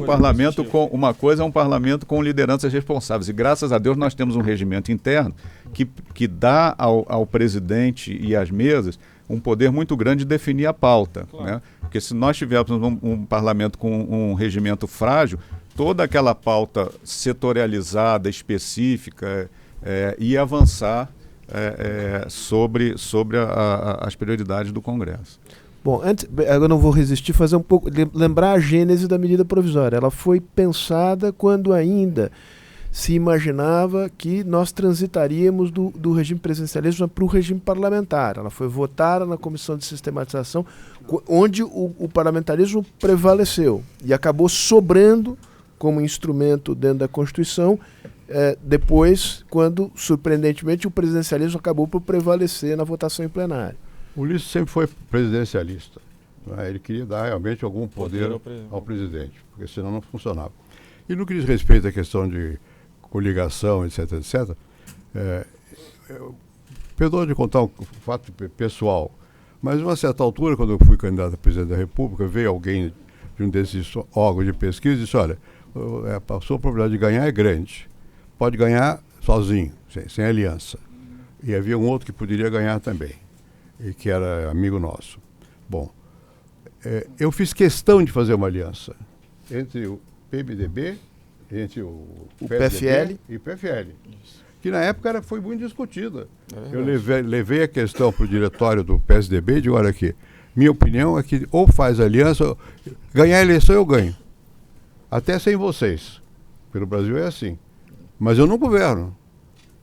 um parlamento com lideranças responsáveis. E graças a Deus nós temos um regimento interno que dá ao presidente e às mesas um poder muito grande de definir a pauta. Claro. Né? Porque se nós tivéssemos um parlamento com um regimento frágil, toda aquela pauta setorializada, específica, ia avançar sobre as prioridades do Congresso. Bom, eu não vou resistir fazer um pouco, lembrar a gênese da medida provisória. Ela foi pensada quando ainda se imaginava que nós transitaríamos do regime presidencialista para o regime parlamentar. Ela foi votada na Comissão de Sistematização, onde o parlamentarismo prevaleceu e acabou sobrando como instrumento dentro da Constituição, depois, quando, surpreendentemente, o presidencialismo acabou por prevalecer na votação em plenário. O Ulisses sempre foi presidencialista. Né? Ele queria dar realmente algum poder ao presidente, porque senão não funcionava. E no que diz respeito à questão de coligação, etc., perdoa de contar um fato pessoal, mas a uma certa altura, quando eu fui candidato a presidente da República, veio alguém de um desses órgãos de pesquisa e disse: olha, a sua probabilidade de ganhar é grande, pode ganhar sozinho, sem aliança. E havia um outro que poderia ganhar também, e que era amigo nosso. Bom, eu fiz questão de fazer uma aliança entre o PMDB, entre o PFL e o PFL, que na época foi muito discutida. Eu levei a questão para o diretório do PSDB e digo: olha aqui, minha opinião é que ou faz aliança, ganhar a eleição eu ganho, até sem vocês. porque no Brasil é assim. Mas eu não governo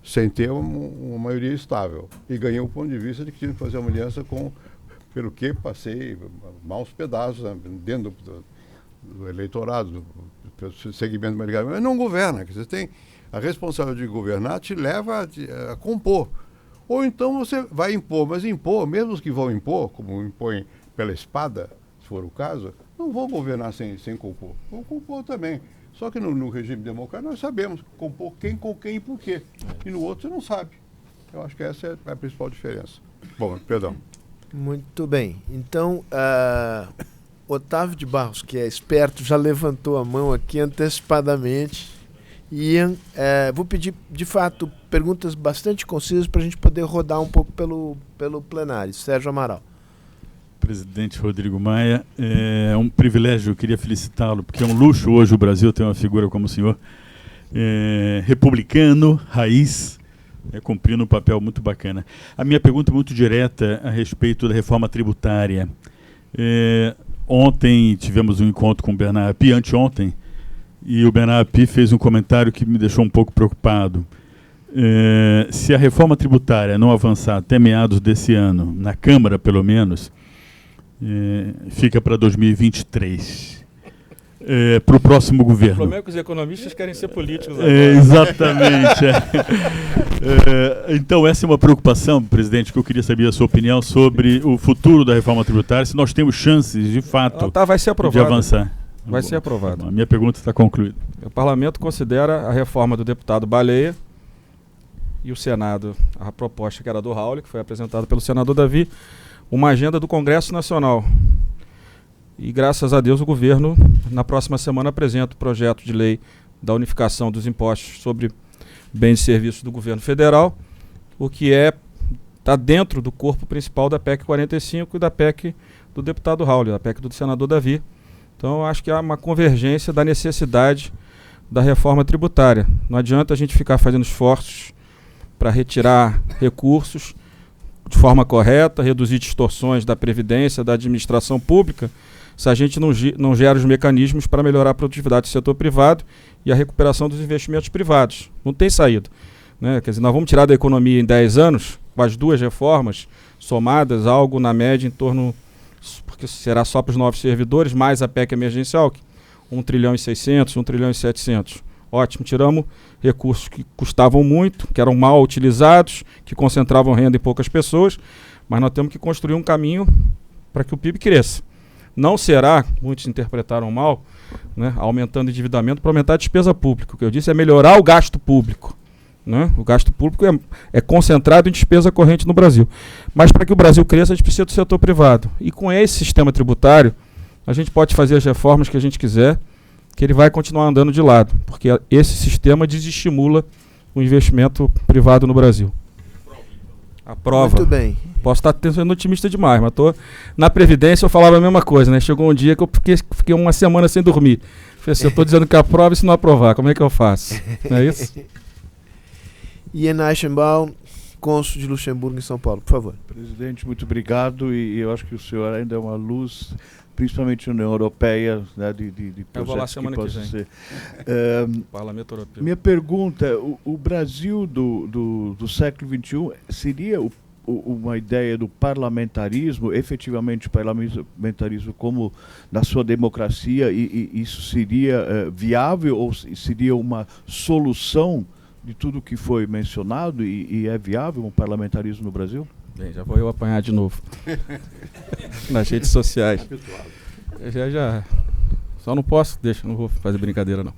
sem ter uma maioria estável. E ganhei o ponto de vista de que tinha que fazer uma aliança pelo que passei maus pedaços, né, dentro do eleitorado, do segmento mais ligado. Mas não governa. Você tem a responsabilidade de governar, te leva a compor. Ou então você vai impor, mas impor, mesmo os que vão impor, como impõem pela espada, se for o caso, não vão governar sem compor. Vão compor também. Só que no regime democrático nós sabemos compor quem, com quem e por quê. E no outro você não sabe. Eu acho que essa é a principal diferença. Bom, perdão. Muito bem. Então, Otávio de Barros, que é esperto, já levantou a mão aqui antecipadamente. Ian, vou pedir, de fato, perguntas bastante concisas para a gente poder rodar um pouco pelo plenário. Sérgio Amaral. Presidente Rodrigo Maia, é um privilégio, eu queria felicitá-lo, porque é um luxo hoje o Brasil ter uma figura como o senhor, republicano, raiz, cumprindo um papel muito bacana. A minha pergunta é muito direta a respeito da reforma tributária. Ontem tivemos um encontro com o Bernard Api, anteontem, e o Bernard Api fez um comentário que me deixou um pouco preocupado. Se a reforma tributária não avançar até meados desse ano, na Câmara pelo menos, fica para 2023. Para o próximo governo. O problema é que os economistas querem ser políticos agora. Exatamente. Então, essa é uma preocupação, presidente, que eu queria saber a sua opinião sobre o futuro da reforma tributária, se nós temos chances, de fato, vai ser aprovado. de avançar. Vai ser aprovado. A minha pergunta está concluída. O Parlamento considera a reforma do deputado Baleia e o Senado, a proposta que era do Raul, que foi apresentada pelo senador Davi, uma agenda do Congresso Nacional. E graças a Deus o governo, na próxima semana, apresenta o projeto de lei da unificação dos impostos sobre bens e serviços do governo federal, o que está dentro do corpo principal da PEC 45 e da PEC do deputado Raul, da PEC do senador Davi. Então, eu acho que há uma convergência da necessidade da reforma tributária. Não adianta a gente ficar fazendo esforços para retirar recursos de forma correta, reduzir distorções da Previdência, da administração pública, se a gente não gera os mecanismos para melhorar a produtividade do setor privado e a recuperação dos investimentos privados. Não tem saída. Né? Quer dizer, nós vamos tirar da economia em 10 anos, com as duas reformas somadas, algo na média em torno, porque será só para os novos servidores, mais a PEC emergencial, 1 trilhão e 600, 1 trilhão e 700. Ótimo, tiramos recursos que custavam muito, que eram mal utilizados, que concentravam renda em poucas pessoas, mas nós temos que construir um caminho para que o PIB cresça. Não será, muitos interpretaram mal, né, aumentando o endividamento para aumentar a despesa pública. O que eu disse é melhorar o gasto público. Né? O gasto público é concentrado em despesa corrente no Brasil. Mas para que o Brasil cresça, a gente precisa do setor privado. E com esse sistema tributário, a gente pode fazer as reformas que a gente quiser, que ele vai continuar andando de lado, porque esse sistema desestimula o investimento privado no Brasil. Aprova. Muito bem. Posso estar sendo otimista demais, mas na Previdência eu falava a mesma coisa, né? Chegou um dia que eu fiquei uma semana sem dormir. Falei assim, eu estou dizendo que aprova e se não aprovar, como é que eu faço? Não é isso? Ian Eichenbaum, cônsul de Luxemburgo em São Paulo, por favor. Presidente, muito obrigado, e eu acho que o senhor ainda é uma luz, principalmente na União Europeia, né, de eu vou lá projetos semana que que possam vem. ser. Parlamento Europeu. Minha pergunta, o Brasil do século XXI seria uma ideia do parlamentarismo, efetivamente parlamentarismo como na sua democracia, e isso seria viável ou seria uma solução de tudo que foi mencionado, e é viável um parlamentarismo no Brasil? Bem, já vou eu apanhar de novo. Nas redes sociais. Já. Só não posso, não vou fazer brincadeira não.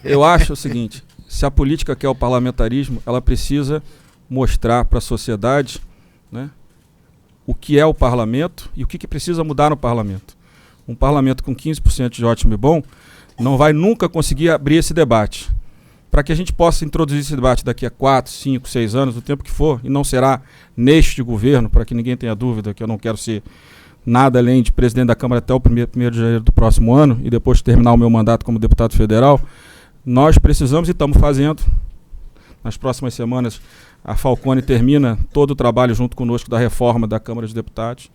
Eu acho o seguinte, se a política quer o parlamentarismo, ela precisa mostrar para a sociedade, né, o que é o parlamento e o que precisa mudar no parlamento. Um parlamento com 15% de ótimo e bom não vai nunca conseguir abrir esse debate. Para que a gente possa introduzir esse debate daqui a 4, 5, 6 anos, o tempo que for, e não será neste governo, para que ninguém tenha dúvida que eu não quero ser nada além de presidente da Câmara até o 1º de janeiro do próximo ano, e depois de terminar o meu mandato como deputado federal, nós precisamos, e estamos fazendo, nas próximas semanas, a Falcone termina todo o trabalho junto conosco da reforma da Câmara dos Deputados.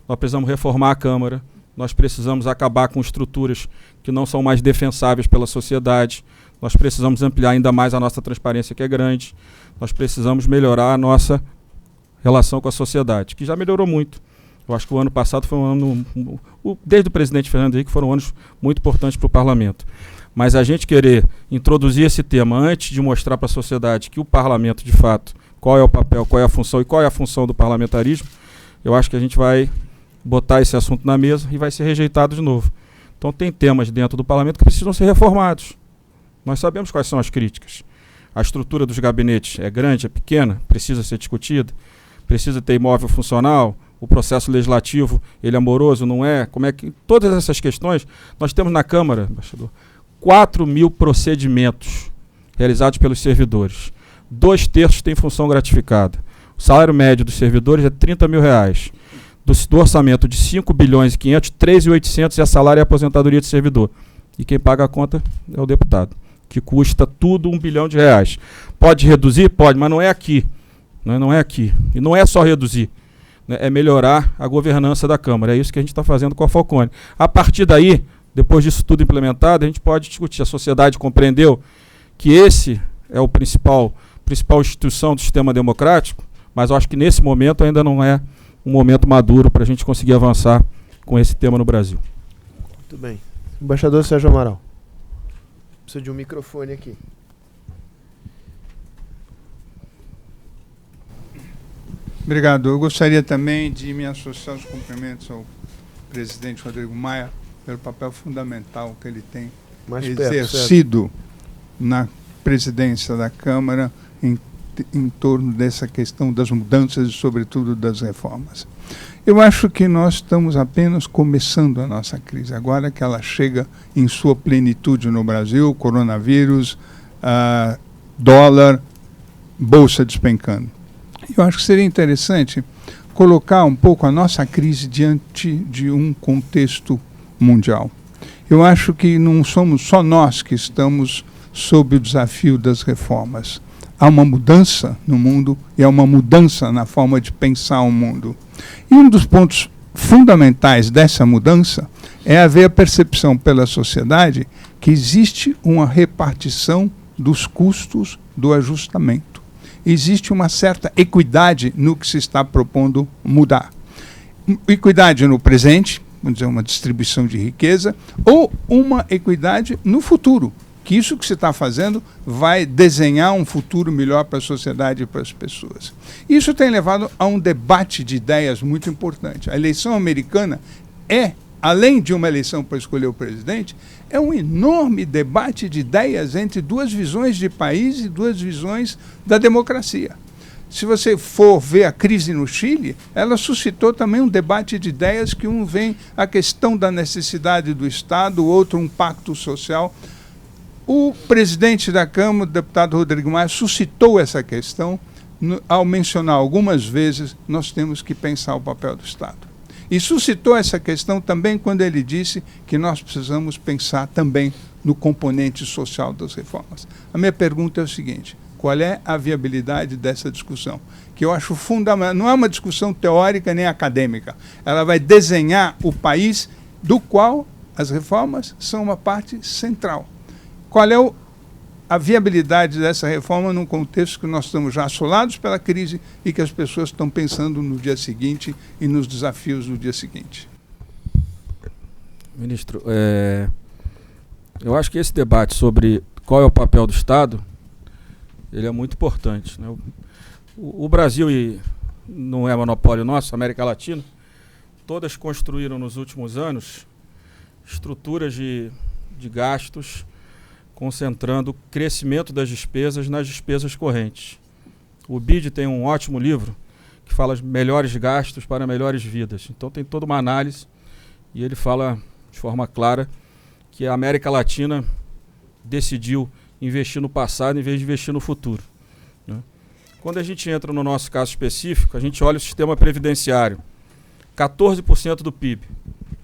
Nós precisamos reformar a Câmara, nós precisamos acabar com estruturas que não são mais defensáveis pela sociedade, nós precisamos ampliar ainda mais a nossa transparência, que é grande, nós precisamos melhorar a nossa relação com a sociedade, que já melhorou muito. Eu acho que o ano passado foi um ano, desde o presidente Fernando Henrique, foram anos muito importantes para o parlamento. Mas a gente querer introduzir esse tema antes de mostrar para a sociedade que o parlamento, de fato, qual é o papel, qual é a função e qual é a função do parlamentarismo, eu acho que a gente vai botar esse assunto na mesa e vai ser rejeitado de novo. Então tem temas dentro do parlamento que precisam ser reformados. Nós sabemos quais são as críticas. A estrutura dos gabinetes é grande, é pequena, precisa ser discutida, precisa ter imóvel funcional, o processo legislativo, ele é moroso, não é? Como é que... Todas essas questões, nós temos na Câmara, embaixador, 4.000 procedimentos realizados pelos servidores. 2/3 têm função gratificada. O salário médio dos servidores é R$30 mil. Do orçamento de 5 bilhões e 500, 3.800 é salário e aposentadoria de servidor. E quem paga a conta é o deputado, que custa tudo R$1 bilhão. Pode reduzir? Pode, mas não é aqui. Não é aqui. E não é só reduzir, né? É melhorar a governança da Câmara. É isso que a gente está fazendo com a Falcone. A partir daí, depois disso tudo implementado, a gente pode discutir. A sociedade compreendeu que esse é o principal instituição do sistema democrático, mas eu acho que nesse momento ainda não é um momento maduro para a gente conseguir avançar com esse tema no Brasil. Muito bem. Embaixador Sérgio Amaral. Precisa de um microfone aqui. Obrigado. Eu gostaria também de me associar aos cumprimentos ao presidente Rodrigo Maia pelo papel fundamental que ele tem exercido na presidência da Câmara em torno dessa questão das mudanças e, sobretudo, das reformas. Eu acho que nós estamos apenas começando a nossa crise, agora que ela chega em sua plenitude no Brasil, coronavírus, dólar, bolsa despencando. Eu acho que seria interessante colocar um pouco a nossa crise diante de um contexto mundial. Eu acho que não somos só nós que estamos sob o desafio das reformas. Há uma mudança no mundo e há uma mudança na forma de pensar o mundo. E um dos pontos fundamentais dessa mudança é haver a percepção pela sociedade que existe uma repartição dos custos do ajustamento. Existe uma certa equidade no que se está propondo mudar. Equidade no presente, vamos dizer, uma distribuição de riqueza, ou uma equidade no futuro, que isso que se está fazendo vai desenhar um futuro melhor para a sociedade e para as pessoas. Isso tem levado a um debate de ideias muito importante. A eleição americana é, além de uma eleição para escolher o presidente, é um enorme debate de ideias entre duas visões de país e duas visões da democracia. Se você for ver a crise no Chile, ela suscitou também um debate de ideias que um vê a questão da necessidade do Estado, o outro um pacto social. O presidente da Câmara, o deputado Rodrigo Maia, suscitou essa questão ao mencionar algumas vezes nós temos que pensar o papel do Estado. E suscitou essa questão também quando ele disse que nós precisamos pensar também no componente social das reformas. A minha pergunta é o seguinte: qual é a viabilidade dessa discussão? Que eu acho fundamental, não é uma discussão teórica nem acadêmica, ela vai desenhar o país do qual as reformas são uma parte central. Qual é a viabilidade dessa reforma num contexto que nós estamos já assolados pela crise e que as pessoas estão pensando no dia seguinte e nos desafios do dia seguinte? Ministro, eu acho que esse debate sobre qual é o papel do Estado, ele é muito importante, né? O Brasil, e não é monopólio nosso, a América Latina, todas construíram nos últimos anos estruturas de gastos, concentrando o crescimento das despesas nas despesas correntes. O BID tem um ótimo livro que fala de melhores gastos para melhores vidas. Então tem toda uma análise e ele fala de forma clara que a América Latina decidiu investir no passado em vez de investir no futuro, né? Quando a gente entra no nosso caso específico, a gente olha o sistema previdenciário, 14% do PIB,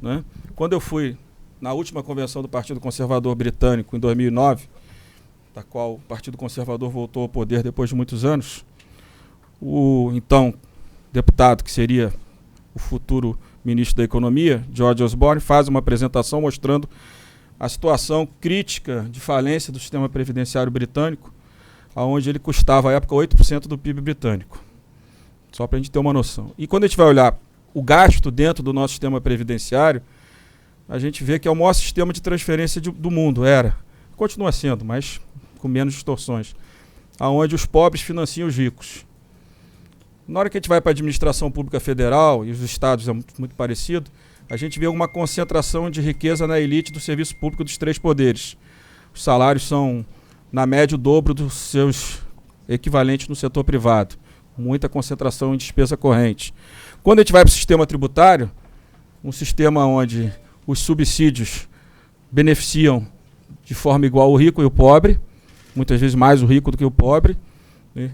né? Quando eu fui na última convenção do Partido Conservador Britânico, em 2009, da qual o Partido Conservador voltou ao poder depois de muitos anos, o então deputado, que seria o futuro ministro da Economia, George Osborne, faz uma apresentação mostrando a situação crítica de falência do sistema previdenciário britânico, onde ele custava, à época, 8% do PIB britânico. Só para a gente ter uma noção. E quando a gente vai olhar o gasto dentro do nosso sistema previdenciário, a gente vê que é o maior sistema de transferência do mundo. Continua sendo, mas com menos distorções. Onde os pobres financiam os ricos. Na hora que a gente vai para a administração pública federal, e os estados é muito parecido, a gente vê uma concentração de riqueza na elite do serviço público dos 3 poderes. Os salários são, na média, o dobro dos seus equivalentes no setor privado. Muita concentração em despesa corrente. Quando a gente vai para o sistema tributário, um sistema onde os subsídios beneficiam de forma igual o rico e o pobre, muitas vezes mais o rico do que o pobre,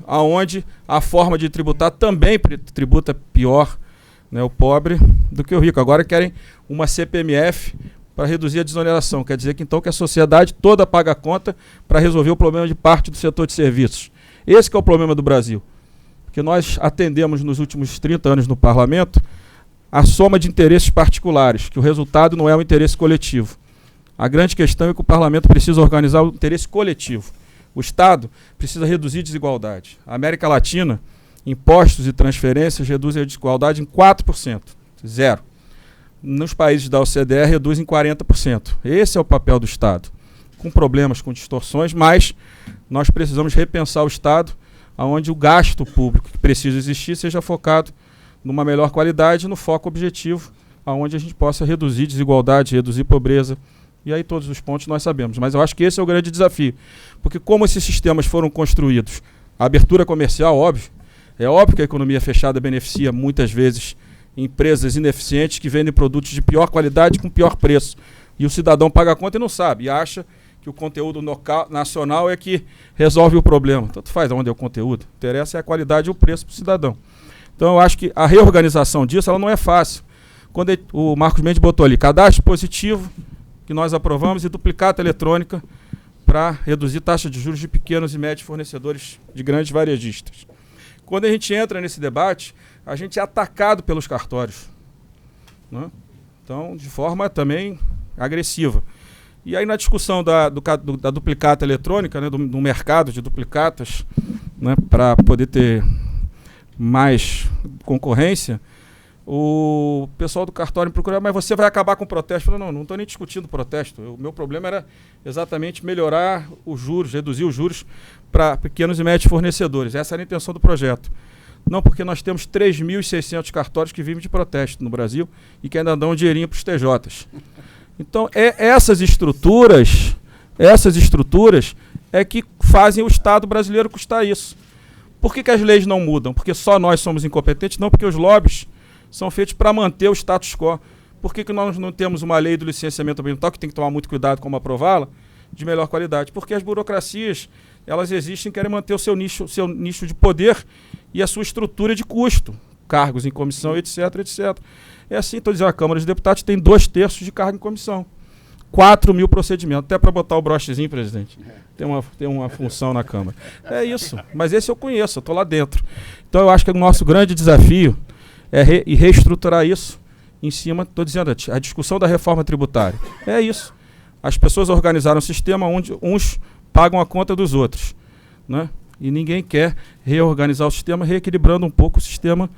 aonde a forma de tributar também tributa pior, né, o pobre do que o rico. Agora querem uma CPMF para reduzir a desoneração. Quer dizer que então que a sociedade toda paga a conta para resolver o problema de parte do setor de serviços. Esse que é o problema do Brasil. Porque nós atendemos nos últimos 30 anos no parlamento a soma de interesses particulares, que o resultado não é um interesse coletivo. A grande questão é que o parlamento precisa organizar o interesse coletivo. O Estado precisa reduzir desigualdade. A América Latina, impostos e transferências reduzem a desigualdade em 4%. 0. Nos países da OCDE reduz em 40%. Esse é o papel do Estado. Com problemas, com distorções, mas nós precisamos repensar o Estado, onde o gasto público que precisa existir seja focado numa melhor qualidade, no foco objetivo, onde a gente possa reduzir desigualdade, reduzir pobreza. E aí todos os pontos nós sabemos. Mas eu acho que esse é o grande desafio. Porque como esses sistemas foram construídos, a abertura comercial, óbvio, é óbvio que a economia fechada beneficia muitas vezes empresas ineficientes que vendem produtos de pior qualidade com pior preço. E o cidadão paga a conta e não sabe, e acha que o conteúdo nacional é que resolve o problema. Tanto faz onde é o conteúdo. O que interessa é a qualidade e o preço para o cidadão. Então eu acho que a reorganização disso ela não é fácil. Quando o Marcos Mendes botou ali cadastro positivo, que nós aprovamos, e duplicata eletrônica para reduzir taxa de juros de pequenos e médios fornecedores de grandes varejistas. Quando a gente entra nesse debate, a gente é atacado pelos cartórios, né? Então, de forma também agressiva. E aí na discussão da duplicata eletrônica, né, do mercado de duplicatas, né, para poder ter mais concorrência, o pessoal do cartório me procurou, mas você vai acabar com o protesto? Eu falei, não estou nem discutindo o protesto. O meu problema era exatamente melhorar os juros, reduzir os juros para pequenos e médios fornecedores. Essa era a intenção do projeto. Não, porque nós temos 3.600 cartórios que vivem de protesto no Brasil e que ainda dão um dinheirinho para os TJs. Então, essas estruturas é que fazem o Estado brasileiro custar isso. Por que as leis não mudam? Porque só nós somos incompetentes? Não, porque os lobbies são feitos para manter o status quo. Por que nós não temos uma lei do licenciamento ambiental, que tem que tomar muito cuidado como aprová-la, de melhor qualidade? Porque as burocracias, elas existem, querem manter o seu nicho de poder e a sua estrutura de custo, cargos em comissão, etc, etc. É assim, estou dizendo, a Câmara dos Deputados tem 2/3 de cargo em comissão. 4.000 procedimentos, até para botar o brochezinho, presidente. Tem uma função na Câmara. É isso, mas esse eu conheço, eu estou lá dentro. Então eu acho que o nosso grande desafio é reestruturar isso em cima, estou dizendo, a discussão da reforma tributária. É isso. As pessoas organizaram um sistema onde uns pagam a conta dos outros, né? E ninguém quer reorganizar o sistema, reequilibrando um pouco o sistema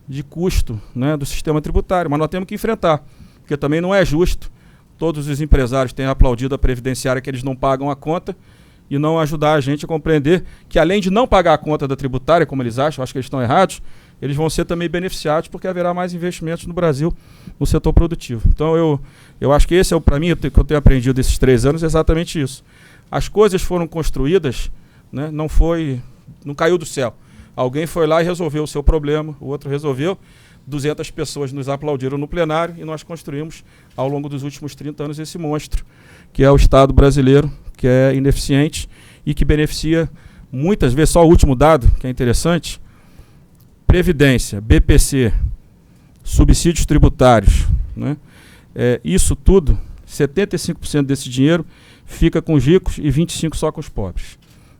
de custo, né, do sistema tributário. Mas nós temos que enfrentar, porque também não é justo todos os empresários terem aplaudido a previdenciária que eles não pagam a conta e não ajudar a gente a compreender que, além de não pagar a conta da tributária, como eles acham, acho que eles estão errados, eles vão ser também beneficiados porque haverá mais investimentos no Brasil no setor produtivo. Então eu acho que esse é, para mim, o que eu tenho aprendido desses 3 anos, é exatamente isso. As coisas foram construídas, né, não caiu do céu. Alguém foi lá e resolveu o seu problema, o outro resolveu, 200 pessoas nos aplaudiram no plenário e nós construímos, ao longo dos últimos 30 anos, esse monstro, que é o Estado brasileiro, que é ineficiente e que beneficia, muitas vezes, só o último dado, que é interessante, Previdência, BPC, subsídios tributários, né? Isso tudo, 75% desse dinheiro fica com os ricos e 25% só com os pobres.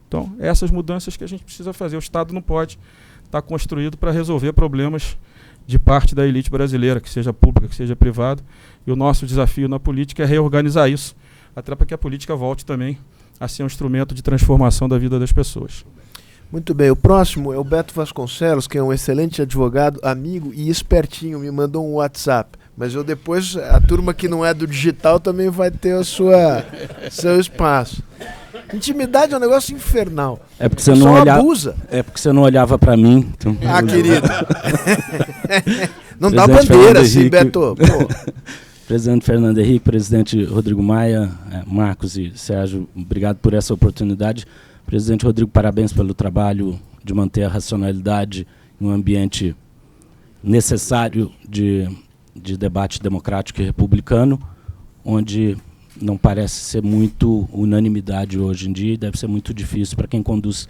Então, essas mudanças que a gente precisa fazer. O Estado não pode estar construído para resolver problemas de parte da elite brasileira, que seja pública, que seja privada. E o nosso desafio na política é reorganizar isso, até para que a política volte também a ser um instrumento de transformação da vida das pessoas. Muito bem, o próximo é o Beto Vasconcelos, que é um excelente advogado, amigo e espertinho, me mandou um WhatsApp. Mas eu depois, a turma que não é do digital também vai ter seu espaço. Intimidade é um negócio infernal. É porque você não olhava. Abusa. É porque você não olhava para mim. Então... Ah, querido. Não dá bandeira assim, Beto. Presidente Fernando Henrique, presidente Rodrigo Maia, Marcos e Sérgio, obrigado por essa oportunidade. Presidente Rodrigo, parabéns pelo trabalho de manter a racionalidade em um ambiente necessário de debate democrático e republicano, onde não parece ser muito unanimidade hoje em dia e deve ser muito difícil para quem conduz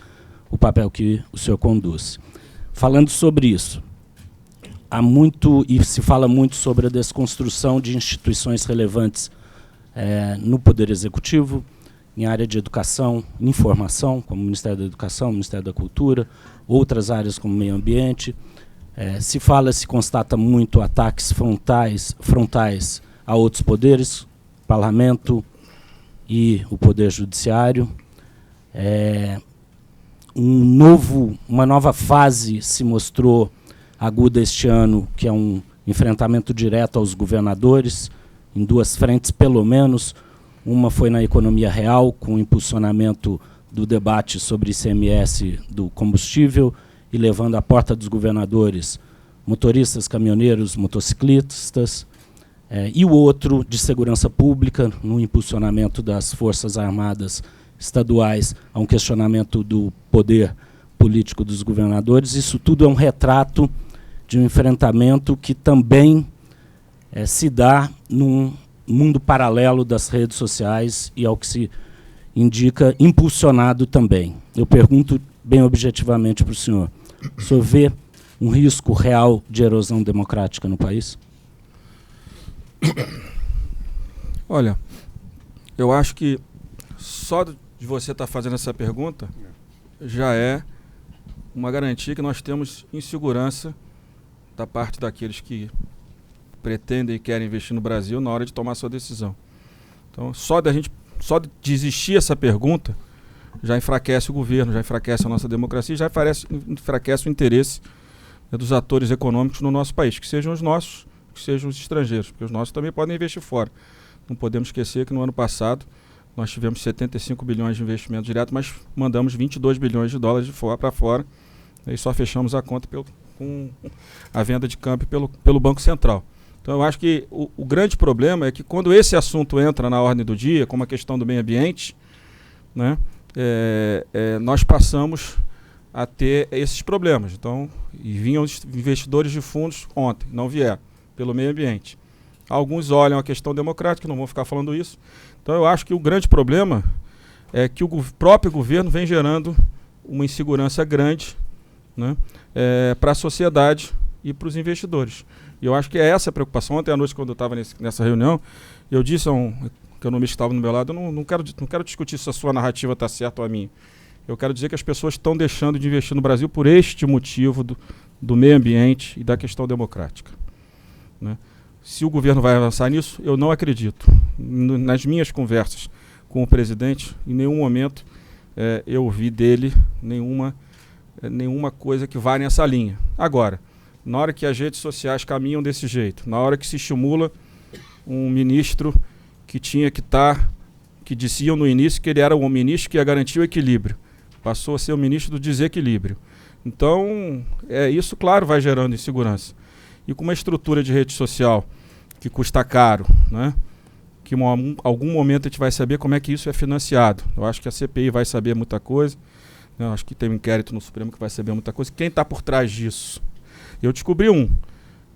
o papel que o senhor conduz. Falando sobre isso, há muito, e se fala muito sobre a desconstrução de instituições relevantes no Poder Executivo, em área de educação, informação, como o Ministério da Educação, o Ministério da Cultura, outras áreas como meio ambiente. Se constata muito ataques frontais a outros poderes, Parlamento e o Poder Judiciário. Uma nova fase se mostrou aguda este ano, que é um enfrentamento direto aos governadores, em duas frentes, pelo menos. Uma foi na economia real, com o impulsionamento do debate sobre ICMS do combustível e levando à porta dos governadores motoristas, caminhoneiros, motociclistas, e o outro de segurança pública, no impulsionamento das Forças Armadas estaduais a um questionamento do poder político dos governadores. Isso tudo é um retrato de um enfrentamento que também se dá num mundo paralelo das redes sociais e, ao que se indica, impulsionado também. Eu pergunto bem objetivamente para o senhor vê um risco real de erosão democrática no país? Olha, eu acho que só de você estar fazendo essa pergunta já é uma garantia que nós temos insegurança da parte daqueles que pretendem e querem investir no Brasil na hora de tomar sua decisão. Então, só de existir essa pergunta já enfraquece o governo, já enfraquece a nossa democracia, já enfraquece o interesse dos atores econômicos no nosso país, que sejam os nossos, que sejam os estrangeiros, porque os nossos também podem investir fora. Não podemos esquecer que no ano passado nós tivemos 75 bilhões de investimento direto, mas mandamos 22 bilhões de dólares de fora para fora, e só fechamos a conta com a venda de câmbio pelo Banco Central. Então eu acho que o grande problema é que quando esse assunto entra na ordem do dia, como a questão do meio ambiente, né, nós passamos a ter esses problemas. Então, e vinham os investidores de fundos ontem, não vieram, pelo meio ambiente. Alguns olham a questão democrática, não vão ficar falando isso. Então eu acho que o grande problema é que o próprio governo vem gerando uma insegurança grande, né, para a sociedade e para os investidores. E eu acho que é essa a preocupação. Ontem à noite, quando eu estava nessa reunião, eu disse a um economista que estava do meu lado, eu não quero discutir se a sua narrativa está certa ou a minha. Eu quero dizer que as pessoas estão deixando de investir no Brasil por este motivo do meio ambiente e da questão democrática, né? Se o governo vai avançar nisso, eu não acredito. Nas minhas conversas com o presidente, em nenhum momento eu ouvi dele nenhuma coisa que vá nessa linha. Agora, na hora que as redes sociais caminham desse jeito, na hora que se estimula um ministro que tinha que estar, que diziam no início que ele era um ministro que ia garantir o equilíbrio, passou a ser o ministro do desequilíbrio. Então, isso, claro, vai gerando insegurança. E com uma estrutura de rede social que custa caro, né, que em algum momento a gente vai saber como é que isso é financiado. Eu acho que a CPI vai saber muita coisa, né, eu acho que tem um inquérito no Supremo que vai saber muita coisa. Quem está por trás disso? Eu descobri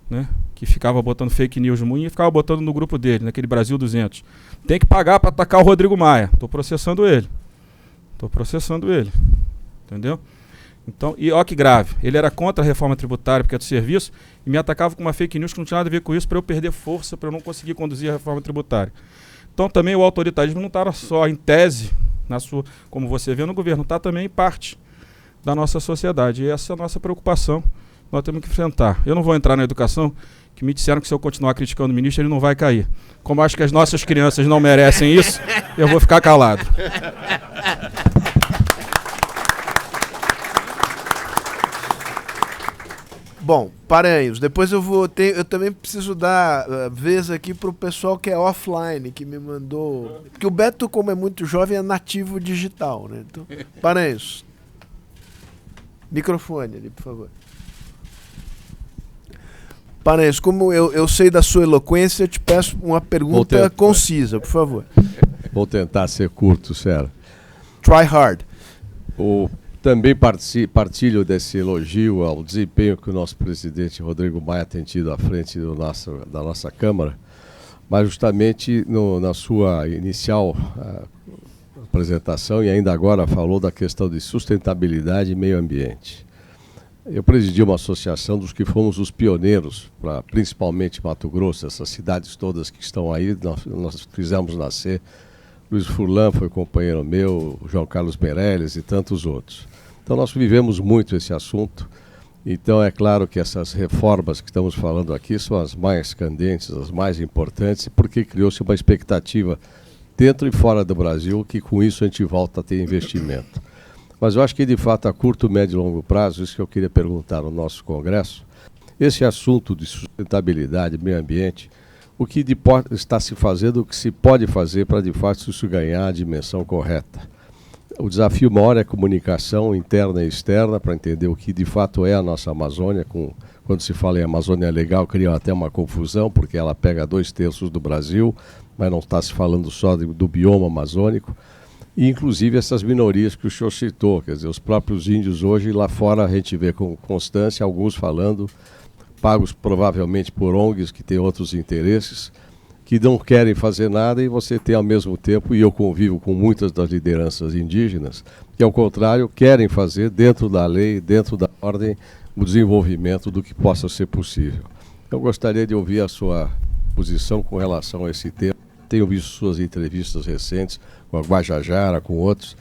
né, que ficava botando fake news no mundo e ficava botando no grupo dele, naquele Brasil 200. Tem que pagar para atacar o Rodrigo Maia. Estou processando ele. Entendeu? Então, e ó que grave, ele era contra a reforma tributária porque é do serviço e me atacava com uma fake news que não tinha nada a ver com isso, para eu perder força, para eu não conseguir conduzir a reforma tributária. Então também o autoritarismo não está só em tese, como você vê no governo, está também em parte da nossa sociedade. E essa é a nossa preocupação nós temos que enfrentar. Eu não vou entrar na educação, que me disseram que se eu continuar criticando o ministro, ele não vai cair. Como acho que as nossas crianças não merecem isso, eu vou ficar calado. Bom, Paranhos, depois eu também preciso dar vez aqui pro pessoal que é offline, que me mandou... Porque o Beto, como é muito jovem, é nativo digital, né? Então, Paranhos, microfone ali, por favor. Paranhos, como eu sei da sua eloquência, eu te peço uma pergunta concisa, por favor. Vou tentar ser curto, Sérgio. Try hard. Também partilho desse elogio ao desempenho que o nosso presidente Rodrigo Maia tem tido à frente da nossa Câmara, mas justamente na sua inicial apresentação, e ainda agora falou da questão de sustentabilidade e meio ambiente. Eu presidi uma associação dos que fomos os pioneiros, principalmente Mato Grosso, essas cidades todas que estão aí, nós fizemos nascer. Luiz Furlan foi companheiro meu, João Carlos Meirelles e tantos outros. Então nós vivemos muito esse assunto. Então é claro que essas reformas que estamos falando aqui são as mais candentes, as mais importantes, porque criou-se uma expectativa dentro e fora do Brasil que com isso a gente volta a ter investimento. Mas eu acho que de fato a curto, médio e longo prazo, isso que eu queria perguntar no nosso Congresso, esse assunto de sustentabilidade, meio ambiente, o que está se fazendo, o que se pode fazer para de fato isso ganhar a dimensão correta. O desafio maior é a comunicação interna e externa para entender o que de fato é a nossa Amazônia. Quando se fala em Amazônia Legal, cria até uma confusão, porque ela pega 2/3 do Brasil, mas não está se falando só do bioma amazônico. E inclusive essas minorias que o senhor citou, quer dizer, os próprios índios hoje, lá fora a gente vê com constância alguns falando, pagos provavelmente por ONGs que têm outros interesses, que não querem fazer nada, e você tem ao mesmo tempo, e eu convivo com muitas das lideranças indígenas, que ao contrário querem fazer dentro da lei, dentro da ordem, o desenvolvimento do que possa ser possível. Eu gostaria de ouvir a sua posição com relação a esse tema. Tenho visto suas entrevistas recentes com a Guajajara, com outros,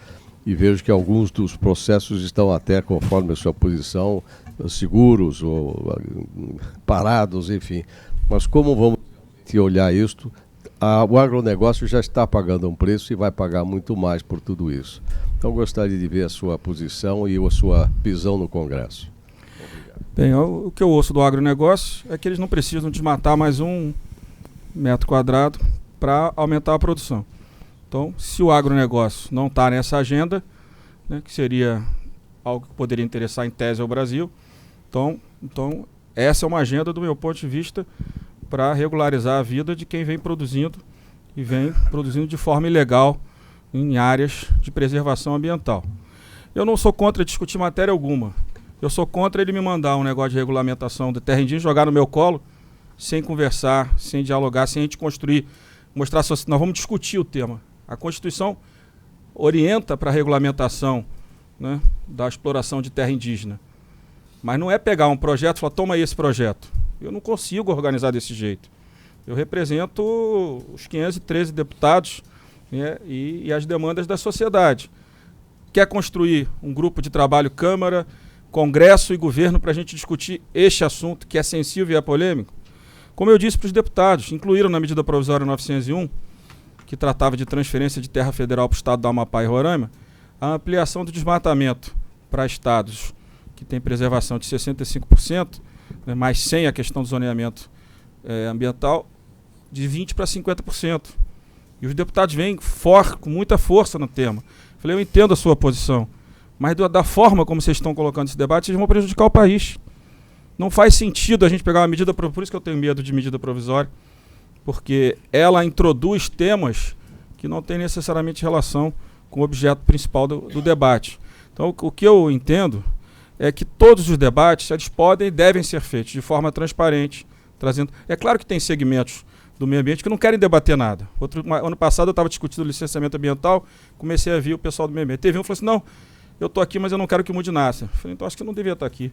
e vejo que alguns dos processos estão até, conforme a sua posição, seguros ou parados, enfim. Mas como vamos olhar isto? O agronegócio já está pagando um preço e vai pagar muito mais por tudo isso. Então gostaria de ver a sua posição e a sua visão no Congresso. Bem, o que eu ouço do agronegócio é que eles não precisam desmatar mais 1 metro quadrado para aumentar a produção. Então, se o agronegócio não está nessa agenda, né, que seria algo que poderia interessar em tese ao Brasil, então essa é uma agenda, do meu ponto de vista, para regularizar a vida de quem vem produzindo e vem produzindo de forma ilegal em áreas de preservação ambiental. Eu não sou contra discutir matéria alguma. Eu sou contra ele me mandar um negócio de regulamentação de terra indígena, jogar no meu colo, sem conversar, sem dialogar, sem a gente construir, mostrar só, nós vamos discutir o tema. A Constituição orienta para a regulamentação, né, da exploração de terra indígena. Mas não é pegar um projeto e falar, toma aí esse projeto. Eu não consigo organizar desse jeito. Eu represento os 513 deputados, né, e as demandas da sociedade. Quer construir um grupo de trabalho, Câmara, Congresso e Governo, para a gente discutir este assunto que é sensível e é polêmico? Como eu disse para os deputados, incluíram na medida provisória 901, que tratava de transferência de terra federal para o estado do Amapá e Roraima, a ampliação do desmatamento para estados que têm preservação de 65%, né, mas sem a questão do zoneamento ambiental, de 20% para 50%. E os deputados vêm com muita força no tema. Falei, eu entendo a sua posição, mas da forma como vocês estão colocando esse debate, vocês vão prejudicar o país. Não faz sentido a gente pegar uma medida, por isso que eu tenho medo de medida provisória, porque ela introduz temas que não têm necessariamente relação com o objeto principal do debate. Então, o que eu entendo é que todos os debates, eles podem e devem ser feitos de forma transparente, trazendo... É claro que tem segmentos do meio ambiente que não querem debater nada. Ano passado eu estava discutindo licenciamento ambiental, comecei a ver o pessoal do meio ambiente. Teve um que falou assim, não, eu estou aqui, mas eu não quero que mude nada. Eu falei, então acho que eu não devia estar aqui.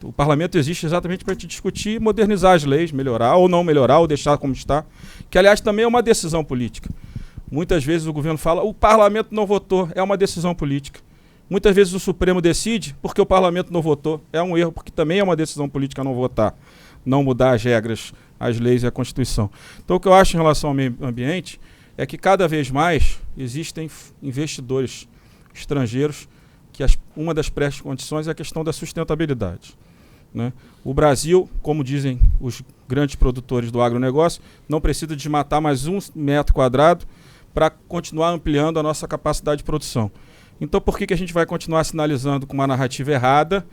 O parlamento existe exatamente para te discutir e modernizar as leis, melhorar ou não melhorar, ou deixar como está, que aliás também é uma decisão política. Muitas vezes o governo fala, o parlamento não votou, é uma decisão política. Muitas vezes o Supremo decide porque o parlamento não votou. É um erro, porque também é uma decisão política não votar, não mudar as regras, as leis e a Constituição. Então, o que eu acho em relação ao meio ambiente é que cada vez mais existem investidores estrangeiros que uma das pré-condições é a questão da sustentabilidade, né? O Brasil, como dizem os grandes produtores do agronegócio, não precisa desmatar mais 1 metro quadrado para continuar ampliando a nossa capacidade de produção. Então, por que a gente vai continuar sinalizando com uma narrativa errada,